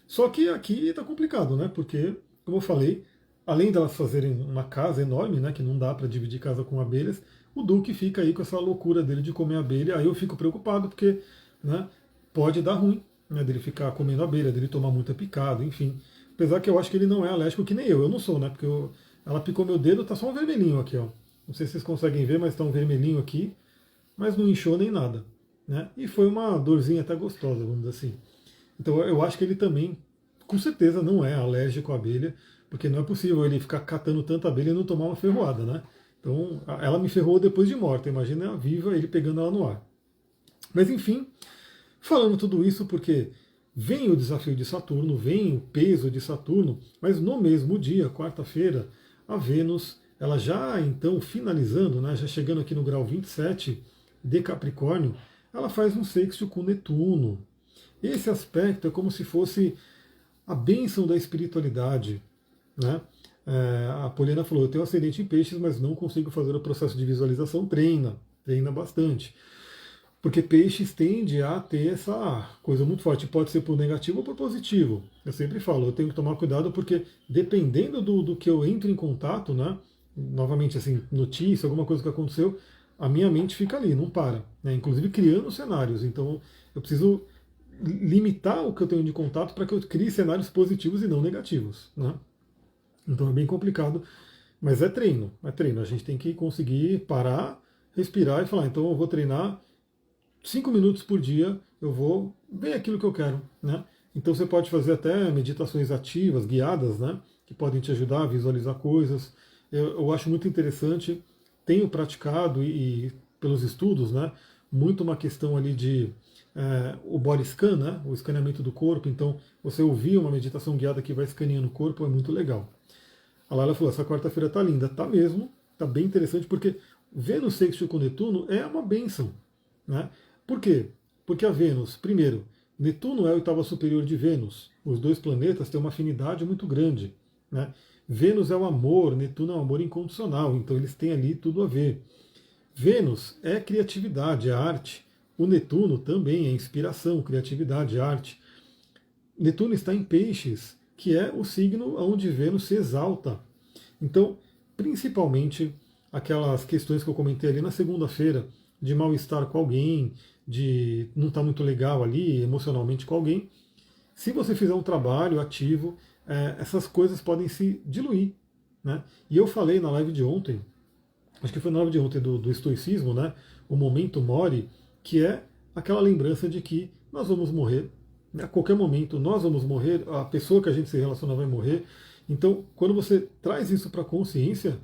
Só que aqui está complicado, né? Porque, como eu falei, além delas fazerem uma casa enorme, né, que não dá para dividir casa com abelhas, o Duque fica aí com essa loucura dele de comer abelha. Aí eu fico preocupado, porque, né, pode dar ruim, né, dele ficar comendo abelha, dele tomar muita picada, enfim. Apesar que eu acho que ele não é alérgico que nem eu não sou, né? Porque ela picou meu dedo, tá só um vermelhinho aqui, ó. Não sei se vocês conseguem ver, mas tá um vermelhinho aqui, mas não inchou nem nada. Né? E foi uma dorzinha até gostosa, vamos dizer assim. Então eu acho que ele também, com certeza, não é alérgico à abelha, porque não é possível ele ficar catando tanta abelha e não tomar uma ferroada, né? Então ela me ferrou depois de morta, imagina viva ele pegando ela no ar. Mas enfim, falando tudo isso porque vem o desafio de Saturno, vem o peso de Saturno, mas no mesmo dia, quarta-feira, a Vênus, ela já então finalizando, né, já chegando aqui no grau 27 de Capricórnio, ela faz um sexto com Netuno. Esse aspecto é como se fosse a bênção da espiritualidade. Né? A Poliana falou, eu tenho ascendente em peixes, mas não consigo fazer o processo de visualização. Treina bastante. Porque peixes tende a ter essa coisa muito forte. Pode ser por negativo ou por positivo. Eu sempre falo, eu tenho que tomar cuidado porque dependendo do que eu entro em contato, né? Novamente, assim, notícia, alguma coisa que aconteceu, a minha mente fica ali, não para. Né? Inclusive criando cenários. Então eu preciso limitar o que eu tenho de contato para que eu crie cenários positivos e não negativos. Né? Então é bem complicado, mas é treino, é treino. A gente tem que conseguir parar, respirar e falar, então eu vou treinar 5 minutos por dia, eu vou ver aquilo que eu quero. Né? Então você pode fazer até meditações ativas, guiadas, né? Que podem te ajudar a visualizar coisas. Eu acho muito interessante, tenho praticado e pelos estudos, né? Muito uma questão ali de o body scan, né? O escaneamento do corpo. Então, você ouvir uma meditação guiada que vai escaneando o corpo é muito legal. A Laila falou, essa quarta-feira tá linda. Tá mesmo, tá bem interessante, porque Vênus sextil com Netuno é uma bênção. Né? Por quê? Porque a Vênus, primeiro, Netuno é a oitava superior de Vênus. Os dois planetas têm uma afinidade muito grande. Né? Vênus é o amor, Netuno é o amor incondicional, então eles têm ali tudo a ver. Vênus é criatividade, é arte. O Netuno também é inspiração, criatividade, arte. Netuno está em Peixes, que é o signo onde Vênus se exalta. Então, principalmente aquelas questões que eu comentei ali na segunda-feira, de mal-estar com alguém, de não estar muito legal ali emocionalmente com alguém, se você fizer um trabalho ativo, essas coisas podem se diluir. Né? E eu falei na live de ontem, acho que foi na live de ontem do estoicismo, né? O momento mori, que é aquela lembrança de que nós vamos morrer, a qualquer momento nós vamos morrer, a pessoa que a gente se relaciona vai morrer. Então, quando você traz isso para a consciência,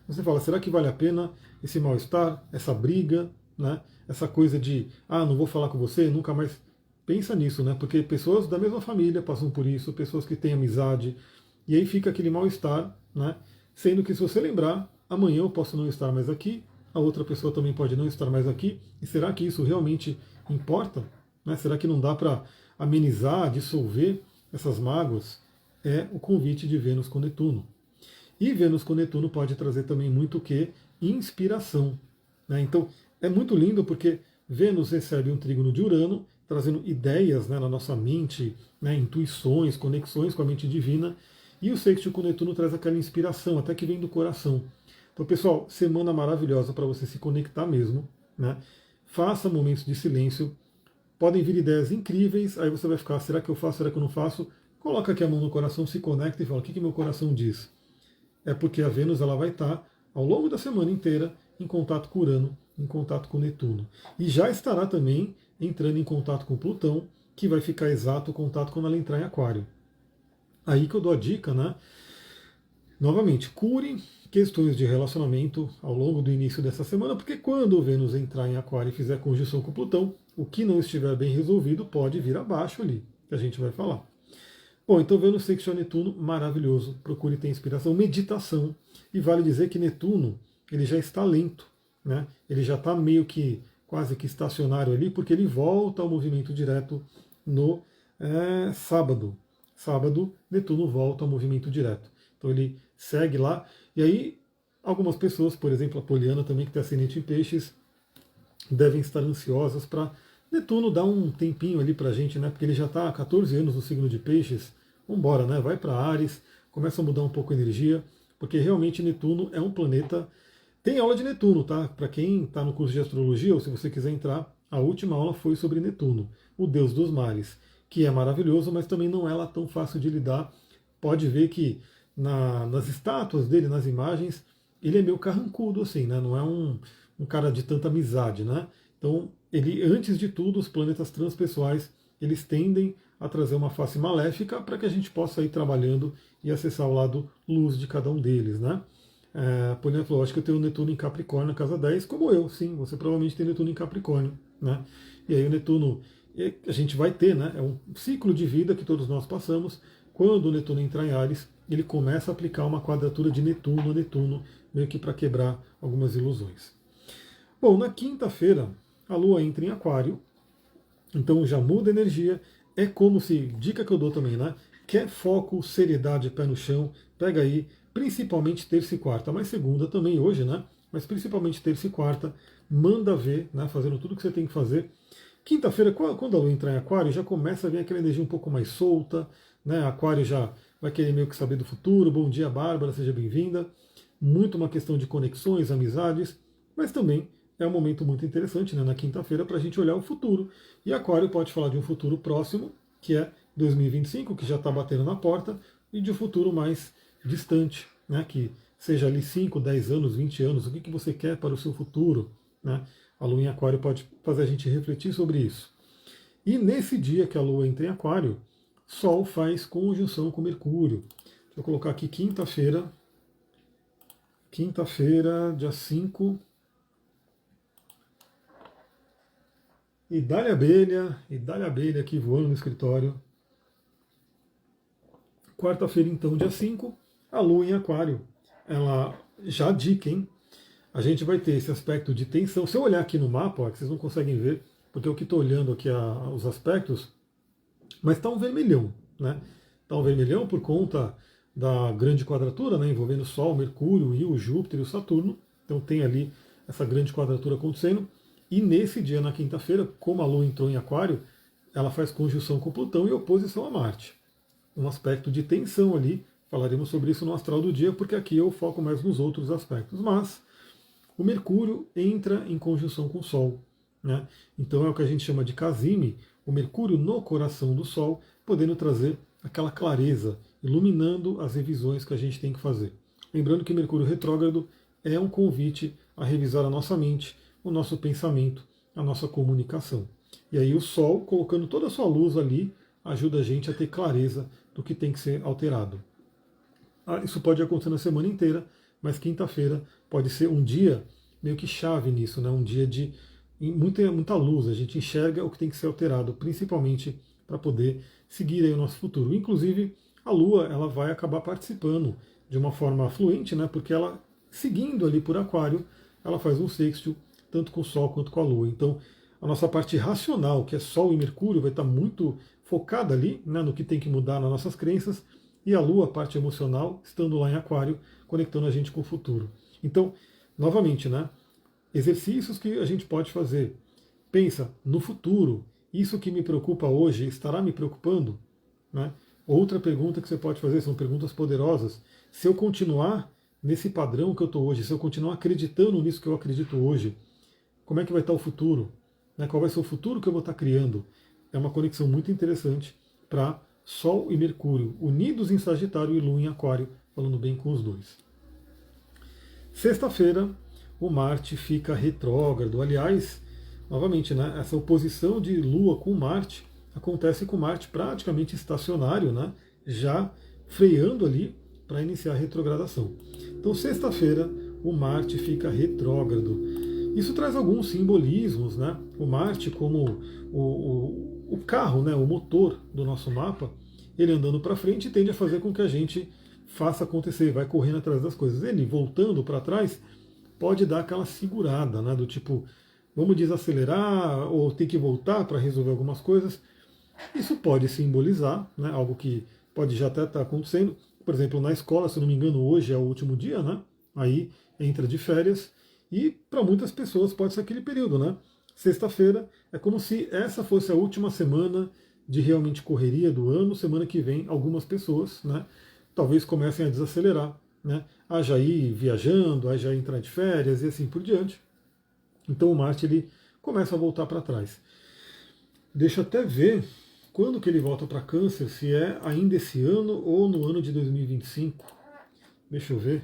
você fala, será que vale a pena esse mal-estar, essa briga, né? Essa coisa de, não vou falar com você, nunca mais. Pensa nisso, né? Porque pessoas da mesma família passam por isso, pessoas que têm amizade, e aí fica aquele mal-estar, né? Sendo que se você lembrar, amanhã eu posso não estar mais aqui, a outra pessoa também pode não estar mais aqui. E será que isso realmente importa? Né? Será que não dá para amenizar, dissolver essas mágoas? É o convite de Vênus com Netuno. E Vênus com Netuno pode trazer também muito o quê? Inspiração. Né? Então, é muito lindo porque Vênus recebe um trígono de Urano, trazendo ideias, né, na nossa mente, né, intuições, conexões com a mente divina, e o sextil com Netuno traz aquela inspiração, até que vem do coração. Então, pessoal, semana maravilhosa para você se conectar mesmo. Né? Faça momentos de silêncio, podem vir ideias incríveis, aí você vai ficar, será que eu faço, será que eu não faço? Coloca aqui a mão no coração, se conecta e fala, o que meu coração diz? É porque a Vênus ela vai estar, ao longo da semana inteira, em contato com Urano, em contato com Netuno. E já estará também entrando em contato com Plutão, que vai ficar exato o contato quando ela entrar em Aquário. Aí que eu dou a dica, né? Novamente, cure questões de relacionamento ao longo do início dessa semana, porque quando o Vênus entrar em Aquário e fizer conjunção com Plutão, o que não estiver bem resolvido pode vir abaixo ali, que a gente vai falar. Bom, então Vênus sextil Netuno, maravilhoso. Procure ter inspiração, meditação. E vale dizer que Netuno, ele já está lento, né? Ele já está meio que quase que estacionário ali, porque ele volta ao movimento direto no sábado. Sábado, Netuno volta ao movimento direto. Então ele segue lá. E aí, algumas pessoas, por exemplo, a Poliana também, que tem ascendente em peixes, devem estar ansiosas para Netuno dar um tempinho ali para a gente, né? Porque ele já está há 14 anos no signo de peixes. Vamos embora, né? Vai para Áries, começa a mudar um pouco a energia, porque realmente Netuno é um planeta. Tem aula de Netuno, tá? Para quem está no curso de astrologia, ou se você quiser entrar, a última aula foi sobre Netuno, o deus dos mares, que é maravilhoso, mas também não é lá tão fácil de lidar. Pode ver que nas estátuas dele, nas imagens, ele é meio carrancudo, assim, né? Não é um cara de tanta amizade, né? Então, ele, antes de tudo, os planetas transpessoais, eles tendem a trazer uma face maléfica para que a gente possa ir trabalhando e acessar o lado luz de cada um deles, né? Poliana falou, acho que eu tenho Netuno em Capricórnio na casa 10, como eu, sim, você provavelmente tem Netuno em Capricórnio, né? E aí o Netuno, a gente vai ter, né? É um ciclo de vida que todos nós passamos. Quando o Netuno entra em Áries, ele começa a aplicar uma quadratura de Netuno a Netuno, meio que para quebrar algumas ilusões. Bom, na quinta-feira, a Lua entra em Aquário, então já muda a energia. É como se, dica que eu dou também, né? Quer foco, seriedade, pé no chão, pega aí, principalmente terça e quarta, mas segunda também hoje, né? Mas principalmente terça e quarta, manda ver, né? Fazendo tudo que você tem que fazer. Quinta-feira, quando a Lua entrar em Aquário, já começa a vir aquela energia um pouco mais solta, né? Aquário já vai querer meio que saber do futuro. Bom dia, Bárbara, seja bem-vinda. Muito uma questão de conexões, amizades, mas também é um momento muito interessante, né, na quinta-feira, para a gente olhar o futuro. E Aquário pode falar de um futuro próximo, que é 2025, que já está batendo na porta, e de um futuro mais distante, né, que seja ali 5, 10 anos, 20 anos, o que você quer para o seu futuro. Né? A Lua em Aquário pode fazer a gente refletir sobre isso. E nesse dia que a Lua entra em Aquário, Sol faz conjunção com Mercúrio. Deixa eu colocar aqui quinta-feira, dia 5. E dá-lhe abelha aqui voando no escritório. Quarta-feira, então, dia 5, a Lua em Aquário. Ela já dica, hein? A gente vai ter esse aspecto de tensão. Se eu olhar aqui no mapa, ó, que vocês não conseguem ver, porque eu que estou olhando aqui os aspectos, mas está um vermelhão, né? Está um vermelhão por conta da grande quadratura, né, envolvendo o Sol, Mercúrio e o Júpiter e o Saturno. Então tem ali essa grande quadratura acontecendo. E nesse dia, na quinta-feira, como a Lua entrou em Aquário, ela faz conjunção com Plutão e oposição a Marte. Um aspecto de tensão ali. Falaremos sobre isso no astral do dia, porque aqui eu foco mais nos outros aspectos. Mas o Mercúrio entra em conjunção com o Sol. Né? Então é o que a gente chama de casime, o Mercúrio no coração do Sol, podendo trazer aquela clareza, iluminando as revisões que a gente tem que fazer. Lembrando que Mercúrio retrógrado é um convite a revisar a nossa mente, o nosso pensamento, a nossa comunicação. E aí o Sol, colocando toda a sua luz ali, ajuda a gente a ter clareza do que tem que ser alterado. Isso pode acontecer na semana inteira, mas quinta-feira pode ser um dia meio que chave nisso, né? Um dia de muita luz, a gente enxerga o que tem que ser alterado, principalmente para poder seguir aí o nosso futuro. Inclusive, a Lua ela vai acabar participando de uma forma fluente, né? Porque ela, seguindo ali por Aquário, ela faz um sextil tanto com o Sol quanto com a Lua. Então, a nossa parte racional, que é Sol e Mercúrio, vai estar muito focada ali, né, no que tem que mudar nas nossas crenças, e a Lua, a parte emocional, estando lá em Aquário, conectando a gente com o futuro. Então, novamente, né, exercícios que a gente pode fazer. Pensa no futuro. Isso que me preocupa hoje estará me preocupando? Né? Outra pergunta que você pode fazer, são perguntas poderosas. Se eu continuar nesse padrão que eu estou hoje, se eu continuar acreditando nisso que eu acredito hoje, como é que vai estar o futuro? Né? Qual vai ser o futuro que eu vou estar criando? É uma conexão muito interessante para Sol e Mercúrio, unidos em Sagitário e Lua em Aquário, falando bem com os dois. Sexta-feira, o Marte fica retrógrado. Aliás, novamente, né, essa oposição de Lua com Marte acontece com Marte praticamente estacionário, né, já freando ali para iniciar a retrogradação. Então, sexta-feira, o Marte fica retrógrado. Isso traz alguns simbolismos, né? O Marte como o carro, né, o motor do nosso mapa, ele andando para frente tende a fazer com que a gente faça acontecer, vai correndo atrás das coisas. Ele voltando para trás pode dar aquela segurada, né, do tipo, vamos desacelerar ou tem que voltar para resolver algumas coisas. Isso pode simbolizar, né, algo que pode já até estar acontecendo. Por exemplo, na escola, se não me engano, hoje é o último dia, né? Aí entra de férias e para muitas pessoas pode ser aquele período, né? Sexta-feira é como se essa fosse a última semana de realmente correria do ano. Semana que vem, algumas pessoas, né, talvez comecem a desacelerar, né? A já ir viajando, a já entrar de férias e assim por diante. Então o Marte ele começa a voltar para trás. Deixa eu até ver quando que ele volta para Câncer, se é ainda esse ano ou no ano de 2025. Deixa eu ver.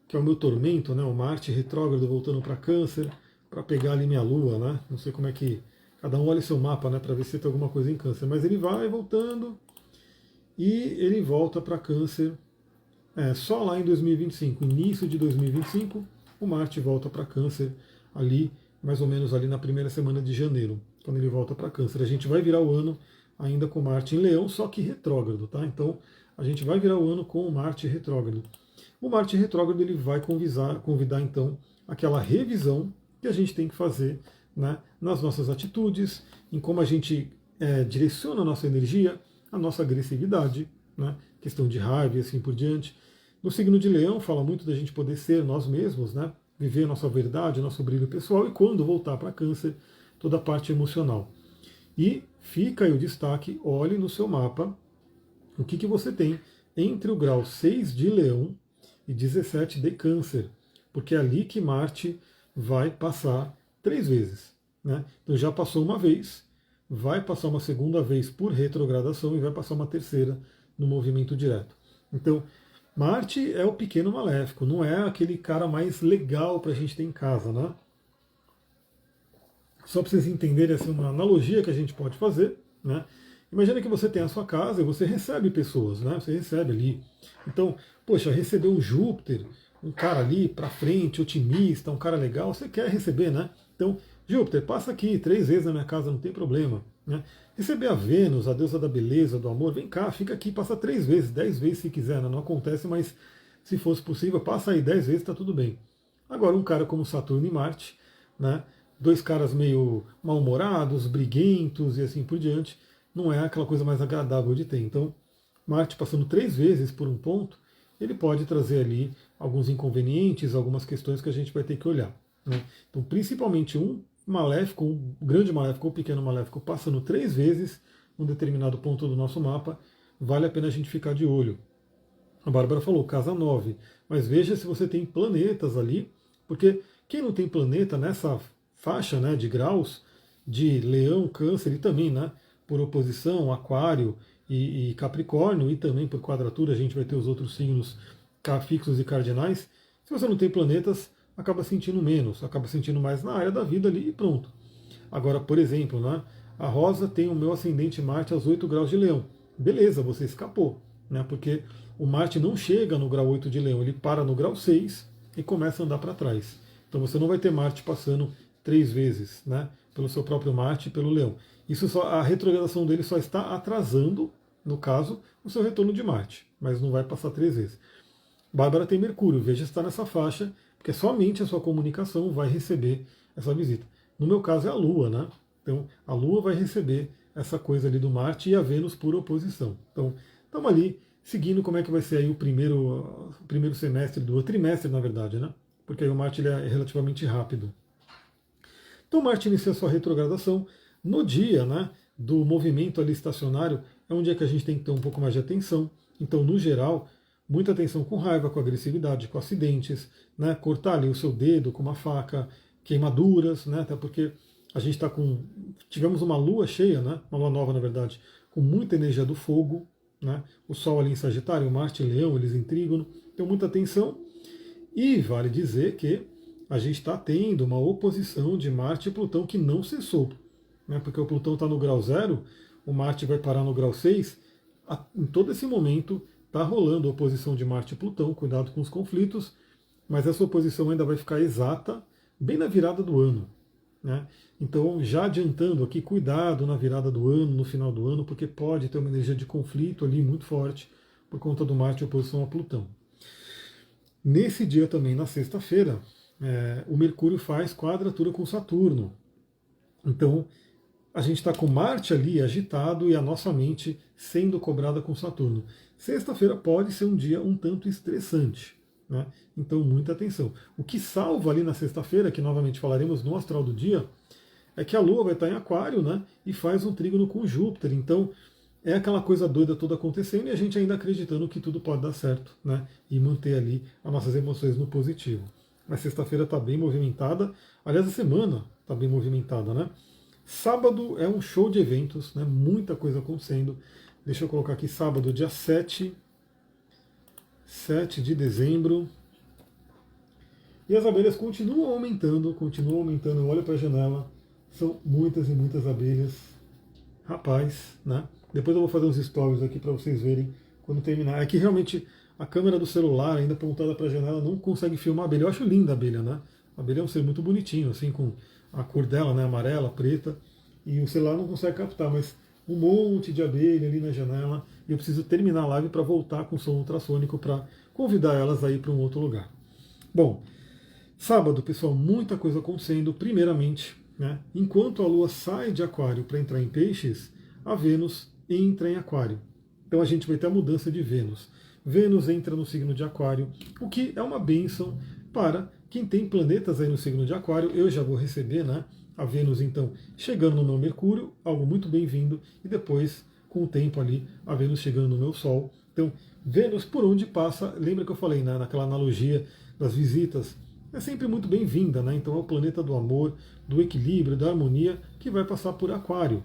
Que é o meu tormento, né? O Marte retrógrado voltando para Câncer, para pegar ali minha Lua, né? Não sei como é que. Cada um olha seu mapa, né? Para ver se tem alguma coisa em Câncer. Mas ele vai voltando e ele volta para Câncer só lá em 2025. Início de 2025, o Marte volta para Câncer ali, mais ou menos ali na primeira semana de janeiro, quando ele volta para Câncer. A gente vai virar o ano ainda com Marte em Leão, só que retrógrado, tá? Então a gente vai virar o ano com o Marte retrógrado. O Marte retrógrado ele vai convidar então aquela revisão que a gente tem que fazer, né, nas nossas atitudes, em como a gente direciona a nossa energia, a nossa agressividade, né, questão de raiva e assim por diante. No signo de Leão fala muito da gente poder ser nós mesmos, né, viver a nossa verdade, nosso brilho pessoal, e quando voltar para Câncer, toda a parte emocional. E fica aí o destaque, olhe no seu mapa o que você tem entre o grau 6 de Leão e 17 de Câncer, porque é ali que Marte vai passar 3 vezes. Né? Então já passou uma vez, vai passar uma segunda vez por retrogradação e vai passar uma terceira no movimento direto. Então, Marte é o pequeno maléfico, não é aquele cara mais legal para a gente ter em casa, né? Só para vocês entenderem assim, uma analogia que a gente pode fazer, né? Imagina que você tem a sua casa e você recebe pessoas, né? Você recebe ali. Então, poxa, receber um Júpiter, um cara ali para frente, otimista, um cara legal, você quer receber, né? Então, Júpiter, passa aqui 3 vezes na minha casa, não tem problema. Né? Receber a Vênus, a deusa da beleza, do amor, vem cá, fica aqui, passa 3 vezes, 10 vezes se quiser, né? Não acontece, mas se fosse possível, passa aí 10 vezes, tá tudo bem. Agora, um cara como Saturno e Marte, né? 2 caras meio mal-humorados, briguentos e assim por diante, não é aquela coisa mais agradável de ter. Então, Marte passando 3 vezes por um ponto, ele pode trazer ali alguns inconvenientes, algumas questões que a gente vai ter que olhar. Né? Então, principalmente um maléfico, um grande maléfico ou pequeno maléfico passando 3 vezes num determinado ponto do nosso mapa, vale a pena a gente ficar de olho. A Bárbara falou, casa 9, mas veja se você tem planetas ali, porque quem não tem planeta nessa faixa, né, de graus, de Leão, Câncer e também, né, por oposição, Aquário e Capricórnio, e também por quadratura a gente vai ter os outros signos fixos e cardinais. Se você não tem planetas, acaba sentindo menos, acaba sentindo mais na área da vida ali e pronto. Agora, por exemplo, né, a Rosa tem o meu ascendente Marte aos 8 graus de Leão. Beleza, você escapou, né, porque o Marte não chega no grau 8 de Leão, ele para no grau 6 e começa a andar para trás. Então você não vai ter Marte passando 3 vezes, né, pelo seu próprio Marte e pelo Leão. Isso só, a retrogradação dele só está atrasando, no caso, o seu retorno de Marte, mas não vai passar 3 vezes. Bárbara tem Mercúrio, veja se está nessa faixa, Porque somente a sua comunicação vai receber essa visita. No meu caso é a Lua, né? Então a Lua vai receber essa coisa ali do Marte e a Vênus por oposição. Então estamos ali seguindo como é que vai ser aí o primeiro semestre do trimestre, na verdade, né? Porque aí o Marte ele é relativamente rápido. Então Marte inicia sua retrogradação no dia, né, do movimento ali estacionário, é um dia que a gente tem que ter um pouco mais de atenção. Então, no geral, muita atenção com raiva, com agressividade, com acidentes, né, cortar ali o seu dedo com uma faca, queimaduras, né, até porque a gente está com, tivemos uma lua cheia, né, uma lua nova na verdade, com muita energia do fogo, né, o Sol ali em Sagitário, Marte em Leão, eles em Trígono, então muita atenção. E vale dizer que a gente está tendo uma oposição de Marte e Plutão que não cessou, né? Porque o Plutão está no grau 0, o Marte vai parar no grau 6. Em todo esse momento está rolando a oposição de Marte e Plutão, cuidado com os conflitos, mas essa oposição ainda vai ficar exata bem na virada do ano, né? Então, já adiantando aqui, cuidado na virada do ano, no final do ano, porque pode ter uma energia de conflito ali muito forte por conta do Marte em oposição a Plutão. Nesse dia também, na sexta-feira, o Mercúrio faz quadratura com Saturno. Então, a gente está com Marte ali agitado e a nossa mente sendo cobrada com Saturno. Sexta-feira pode ser um dia um tanto estressante, né? Então, muita atenção. O que salva ali na sexta-feira, que novamente falaremos no astral do dia, é que a Lua vai estar em Aquário, né? E faz um trígono com Júpiter. Então, é aquela coisa doida toda acontecendo e a gente ainda acreditando que tudo pode dar certo, né? E manter ali as nossas emoções no positivo. Mas sexta-feira está bem movimentada. Aliás, a semana está bem movimentada, né? Sábado é um show de eventos, né? Muita coisa acontecendo. Deixa eu colocar aqui sábado, dia 7 de dezembro. E as abelhas continuam aumentando. Eu olho para a janela, são muitas e muitas abelhas. Rapaz, né? Depois eu vou fazer uns stories aqui para vocês verem quando terminar. É que realmente a câmera do celular, ainda apontada para a janela, não consegue filmar a abelha. Eu acho linda a abelha, né? A abelha é um ser muito bonitinho, assim, com a cor dela, né? Amarela, preta. E o celular não consegue captar, mas um monte de abelha ali na janela. E eu preciso terminar a live para voltar com som ultrassônico para convidar elas aí para um outro lugar. Bom, sábado, pessoal, muita coisa acontecendo. Primeiramente, né? Enquanto a Lua sai de Aquário para entrar em Peixes, a Vênus entra em Aquário. Então a gente vai ter a mudança de Vênus. Vênus entra no signo de Aquário, o que é uma bênção para quem tem planetas aí no signo de Aquário. Eu já vou receber, né, a Vênus, então, chegando no meu Mercúrio, algo muito bem-vindo, e depois, com o tempo ali, a Vênus chegando no meu Sol. Então, Vênus, por onde passa, lembra que eu falei, né, naquela analogia das visitas, é sempre muito bem-vinda, né? Então é o planeta do amor, do equilíbrio, da harmonia, que vai passar por Aquário.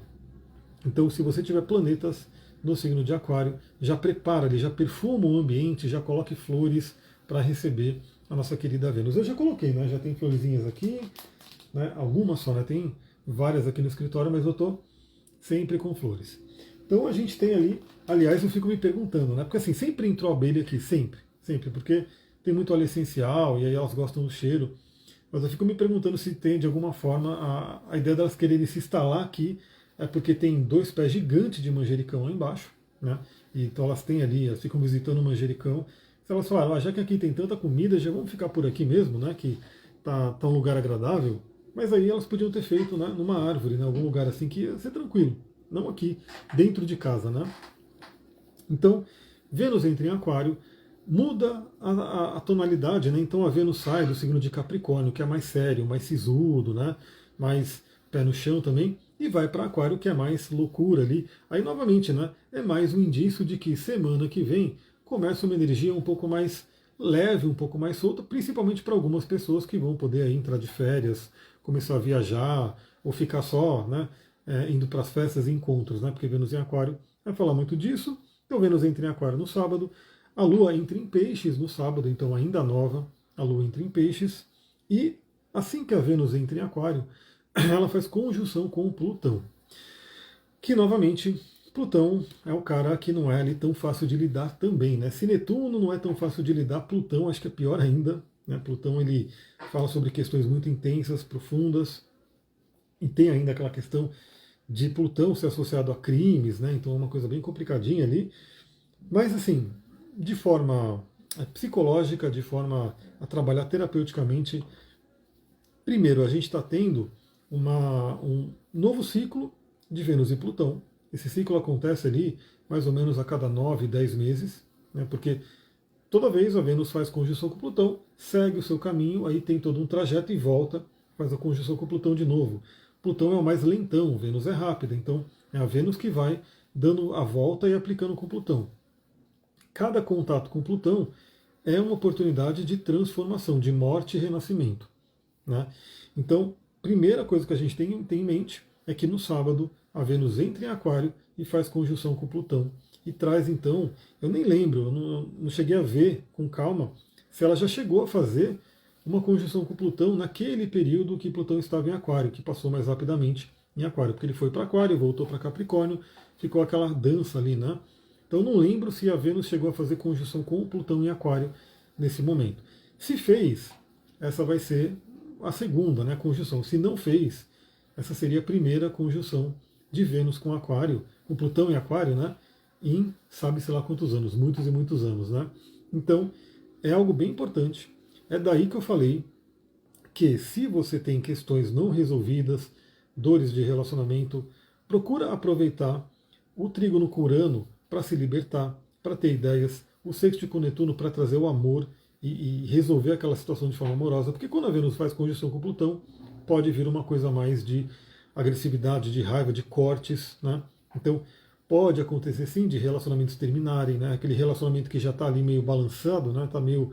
Então, se você tiver planetas no signo de Aquário, já prepara ali, já perfuma o ambiente, já coloque flores para receber a nossa querida Vênus. Eu já coloquei, né? Já tem florezinhas aqui, né? Algumas só, né? Tem várias aqui no escritório, mas eu estou sempre com flores. Então a gente tem ali, aliás, eu fico me perguntando, né? Porque assim, sempre entrou abelha aqui, sempre, porque tem muito óleo essencial e aí elas gostam do cheiro. Mas eu fico me perguntando se tem, de alguma forma, a ideia delas quererem se instalar aqui é porque tem 2 pés gigantes de manjericão lá embaixo, né? E então elas têm ali, elas ficam visitando o manjericão. Se elas falaram, já que aqui tem tanta comida, já vamos ficar por aqui mesmo, né? Que tá um lugar agradável. Mas aí elas podiam ter feito, né, numa árvore, né? Algum lugar assim que ia ser tranquilo. Não aqui, dentro de casa, né? Então, Vênus entra em Aquário, muda a tonalidade, né? Então a Vênus sai do signo de Capricórnio, que é mais sério, mais sisudo, né? Mais pé no chão também, e vai para Aquário, que é mais loucura ali. Aí novamente, né? É mais um indício de que semana que vem começa uma energia um pouco mais leve, um pouco mais solta, principalmente para algumas pessoas que vão poder aí entrar de férias, começar a viajar, ou ficar só, né? Indo para as festas e encontros, né? Porque Vênus em Aquário vai falar muito disso. Então Vênus entra em Aquário no sábado, a Lua entra em Peixes no sábado, então ainda nova, a Lua entra em Peixes, e assim que a Vênus entra em Aquário, ela faz conjunção com o Plutão. Que novamente, Plutão é o cara que não é ali tão fácil de lidar também, né? Se Netuno não é tão fácil de lidar, Plutão acho que é pior ainda, né? Plutão ele fala sobre questões muito intensas, profundas, e tem ainda aquela questão de Plutão ser associado a crimes, né? Então é uma coisa bem complicadinha ali. Mas assim, de forma psicológica, de forma a trabalhar terapeuticamente. Primeiro, a gente está tendo um novo ciclo de Vênus e Plutão. Esse ciclo acontece ali mais ou menos a cada 9, 10 meses, né, porque toda vez a Vênus faz conjunção com Plutão, segue o seu caminho, aí tem todo um trajeto e volta, faz a conjunção com Plutão de novo. Plutão é o mais lentão, Vênus é rápida, então é a Vênus que vai dando a volta e aplicando com Plutão. Cada contato com Plutão é uma oportunidade de transformação, de morte e renascimento, né? Então, primeira coisa que a gente tem em mente é que no sábado a Vênus entra em Aquário e faz conjunção com Plutão. E traz então, eu nem lembro, eu não cheguei a ver com calma se ela já chegou a fazer uma conjunção com Plutão naquele período que Plutão estava em Aquário, que passou mais rapidamente em Aquário, porque ele foi para Aquário, voltou para Capricórnio, ficou aquela dança ali, né? Então não lembro se a Vênus chegou a fazer conjunção com o Plutão em Aquário nesse momento. Se fez, essa vai ser a segunda, né, conjunção. Se não fez, essa seria a primeira conjunção de Vênus com Aquário, com Plutão em Aquário, né? Em sabe-se lá quantos anos, muitos e muitos anos, né? Então, é algo bem importante. É daí que eu falei que se você tem questões não resolvidas, dores de relacionamento, procura aproveitar o trígono com Urano para se libertar, para ter ideias, o sexto com Netuno para trazer o amor e resolver aquela situação de forma amorosa, porque quando a Vênus faz conjunção com Plutão, pode vir uma coisa mais de agressividade, de raiva, de cortes, né? Então, pode acontecer sim de relacionamentos terminarem, né? Aquele relacionamento que já está ali meio balançado, né? Está meio,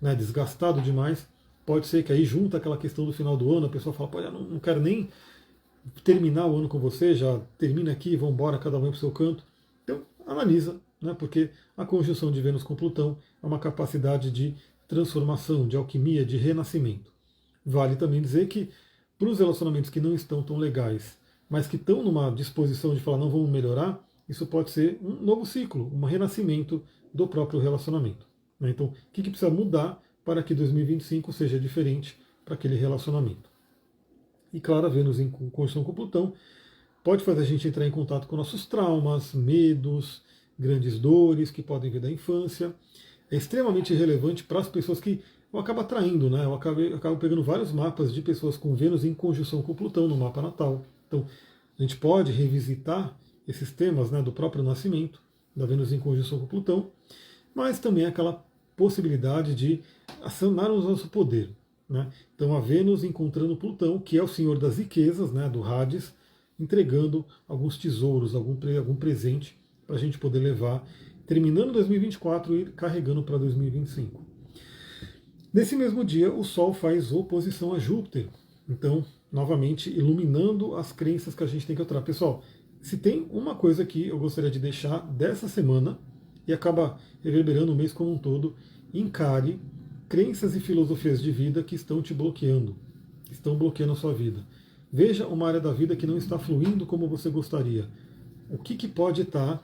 né, desgastado demais. Pode ser que aí junta aquela questão do final do ano, a pessoa fala, pô, eu não quero nem terminar o ano com você, já termina aqui, vamos embora, cada um para o seu canto. Então, analisa, né? Porque a conjunção de Vênus com Plutão é uma capacidade de transformação, de alquimia, de renascimento. Vale também dizer que para os relacionamentos que não estão tão legais, mas que estão numa disposição de falar não vamos melhorar, isso pode ser um novo ciclo, um renascimento do próprio relacionamento, né? Então, o que precisa mudar para que 2025 seja diferente para aquele relacionamento? E claro, a Vênus em conjunção com Plutão pode fazer a gente entrar em contato com nossos traumas, medos, grandes dores que podem vir da infância. É extremamente relevante para as pessoas que eu acabo atraindo, né? Eu acabo pegando vários mapas de pessoas com Vênus em conjunção com Plutão no mapa natal. Então, a gente pode revisitar esses temas, né, do próprio nascimento, da Vênus em conjunção com Plutão, mas também aquela possibilidade de acionar o nosso poder, né? Então, a Vênus encontrando Plutão, que é o senhor das riquezas, né, do Hades, entregando alguns tesouros, algum presente para a gente poder levar, terminando 2024 e carregando para 2025. Nesse mesmo dia, o Sol faz oposição a Júpiter. Então, novamente, iluminando as crenças que a gente tem que alterar. Pessoal, se tem uma coisa que eu gostaria de deixar dessa semana, e acaba reverberando o mês como um todo, encare crenças e filosofias de vida que estão te bloqueando, que estão bloqueando a sua vida. Veja uma área da vida que não está fluindo como você gostaria. O que pode estar,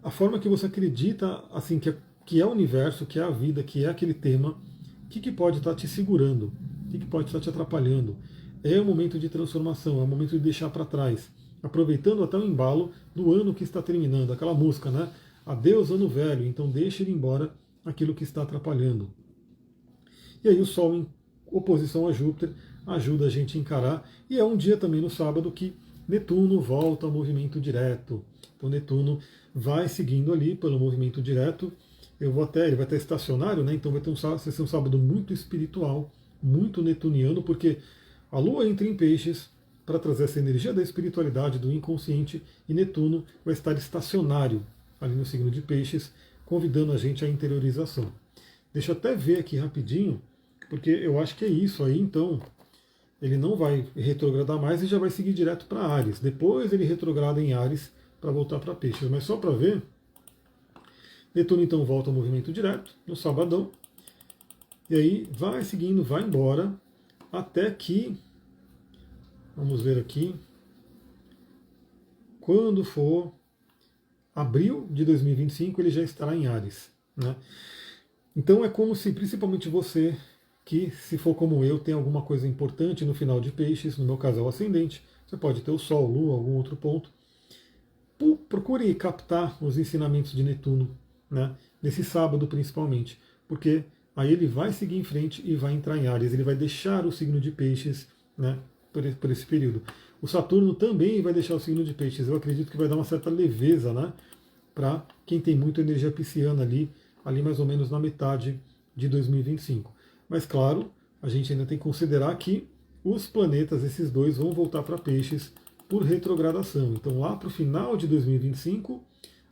a forma que você acredita, assim, que é o universo, que é a vida, que é aquele tema, o que pode estar te segurando, o que pode estar te atrapalhando. É o momento de transformação, é o momento de deixar para trás, aproveitando até o embalo do ano que está terminando, aquela música, né? Adeus ano velho, então deixe ir embora aquilo que está atrapalhando. E aí o Sol em oposição a Júpiter ajuda a gente a encarar, e é um dia também no sábado que Netuno volta ao movimento direto. Então Netuno vai seguindo ali pelo movimento direto. Ele vai estar estacionário, né? Então vai ser um sábado muito espiritual, muito netuniano, porque a Lua entra em Peixes para trazer essa energia da espiritualidade, do inconsciente, e Netuno vai estar estacionário ali no signo de Peixes, convidando a gente à interiorização. Deixa eu até ver aqui rapidinho, porque eu acho que é isso aí, então ele não vai retrogradar mais e já vai seguir direto para Áries. Depois ele retrograda em Áries para voltar para Peixes. Mas só para ver, Netuno então volta ao movimento direto no sabadão, e aí vai seguindo, vai embora, até que, vamos ver aqui, quando for abril de 2025, ele já estará em Áries, né? Então é como se, principalmente você, que se for como eu, tem alguma coisa importante no final de Peixes, no meu caso é o ascendente, você pode ter o Sol, Lua, algum outro ponto, procure captar os ensinamentos de Netuno, né, nesse sábado principalmente, porque aí ele vai seguir em frente e vai entrar em Áries, ele vai deixar o signo de Peixes, né, por esse período. O Saturno também vai deixar o signo de Peixes, eu acredito que vai dar uma certa leveza, né, para quem tem muita energia pisciana ali mais ou menos na metade de 2025. Mas claro, a gente ainda tem que considerar que os planetas, esses dois, vão voltar para Peixes por retrogradação. Então lá para o final de 2025,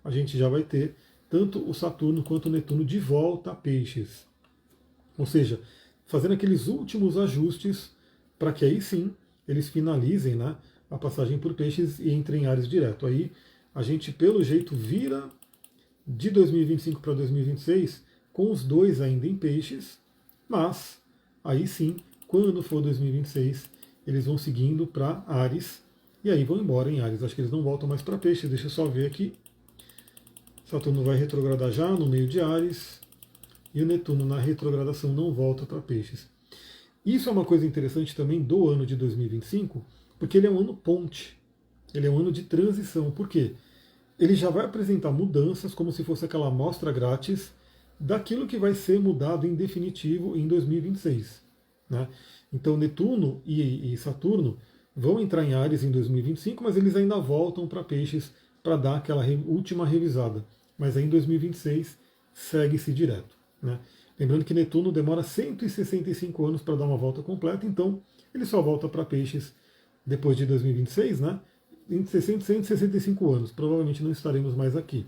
a gente já vai ter tanto o Saturno quanto o Netuno de volta a Peixes. Ou seja, fazendo aqueles últimos ajustes para que aí sim eles finalizem, né, a passagem por Peixes e entrem em Áries direto. Aí a gente, pelo jeito, vira de 2025 para 2026 com os dois ainda em Peixes, mas aí sim, quando for 2026, eles vão seguindo para Áries e aí vão embora em Áries. Acho que eles não voltam mais para Peixes. Deixa eu só ver aqui. Saturno vai retrogradar já no meio de Áries e o Netuno na retrogradação não volta para Peixes. Isso é uma coisa interessante também do ano de 2025, porque ele é um ano ponte, ele é um ano de transição. Por quê? Ele já vai apresentar mudanças, como se fosse aquela amostra grátis daquilo que vai ser mudado em definitivo em 2026. Né? Então Netuno e Saturno vão entrar em Áries em 2025, mas eles ainda voltam para Peixes para dar aquela última revisada. Mas aí em 2026 segue-se direto. Né? Lembrando que Netuno demora 165 anos para dar uma volta completa, então ele só volta para Peixes depois de 2026, né? Em 165 anos. Provavelmente não estaremos mais aqui.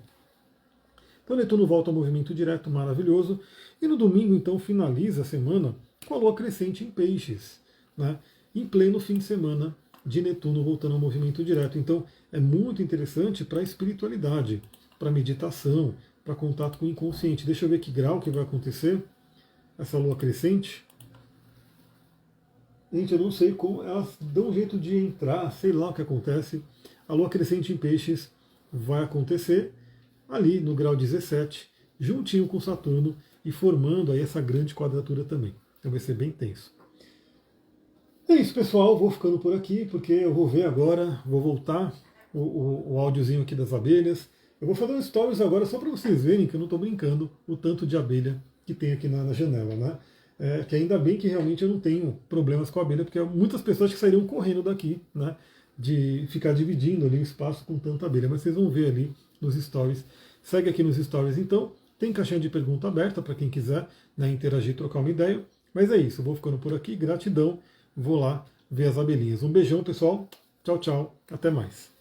Então Netuno volta ao movimento direto, maravilhoso. E no domingo, então, finaliza a semana com a Lua crescente em Peixes, né? Em pleno fim de semana de Netuno voltando ao movimento direto. Então é muito interessante para a espiritualidade, para a meditação, para contato com o inconsciente. Deixa eu ver que grau que vai acontecer essa Lua crescente. Gente, eu não sei como, elas dão um jeito de entrar, sei lá o que acontece. A Lua crescente em Peixes vai acontecer ali no grau 17, juntinho com Saturno e formando aí essa grande quadratura também. Então vai ser bem tenso. É isso, pessoal. Vou ficando por aqui, porque eu vou ver agora, vou voltar o áudiozinho aqui das abelhas. Eu vou fazer um stories agora só para vocês verem que eu não estou brincando o tanto de abelha que tem aqui na janela, né? Que ainda bem que realmente eu não tenho problemas com a abelha, porque muitas pessoas que sairiam correndo daqui, né? De ficar dividindo ali o espaço com tanta abelha. Mas vocês vão ver ali nos stories. Segue aqui nos stories então. Tem caixinha de pergunta aberta para quem quiser, né, interagir, trocar uma ideia. Mas é isso, eu vou ficando por aqui. Gratidão. Vou lá ver as abelhinhas. Um beijão, pessoal. Tchau, tchau. Até mais.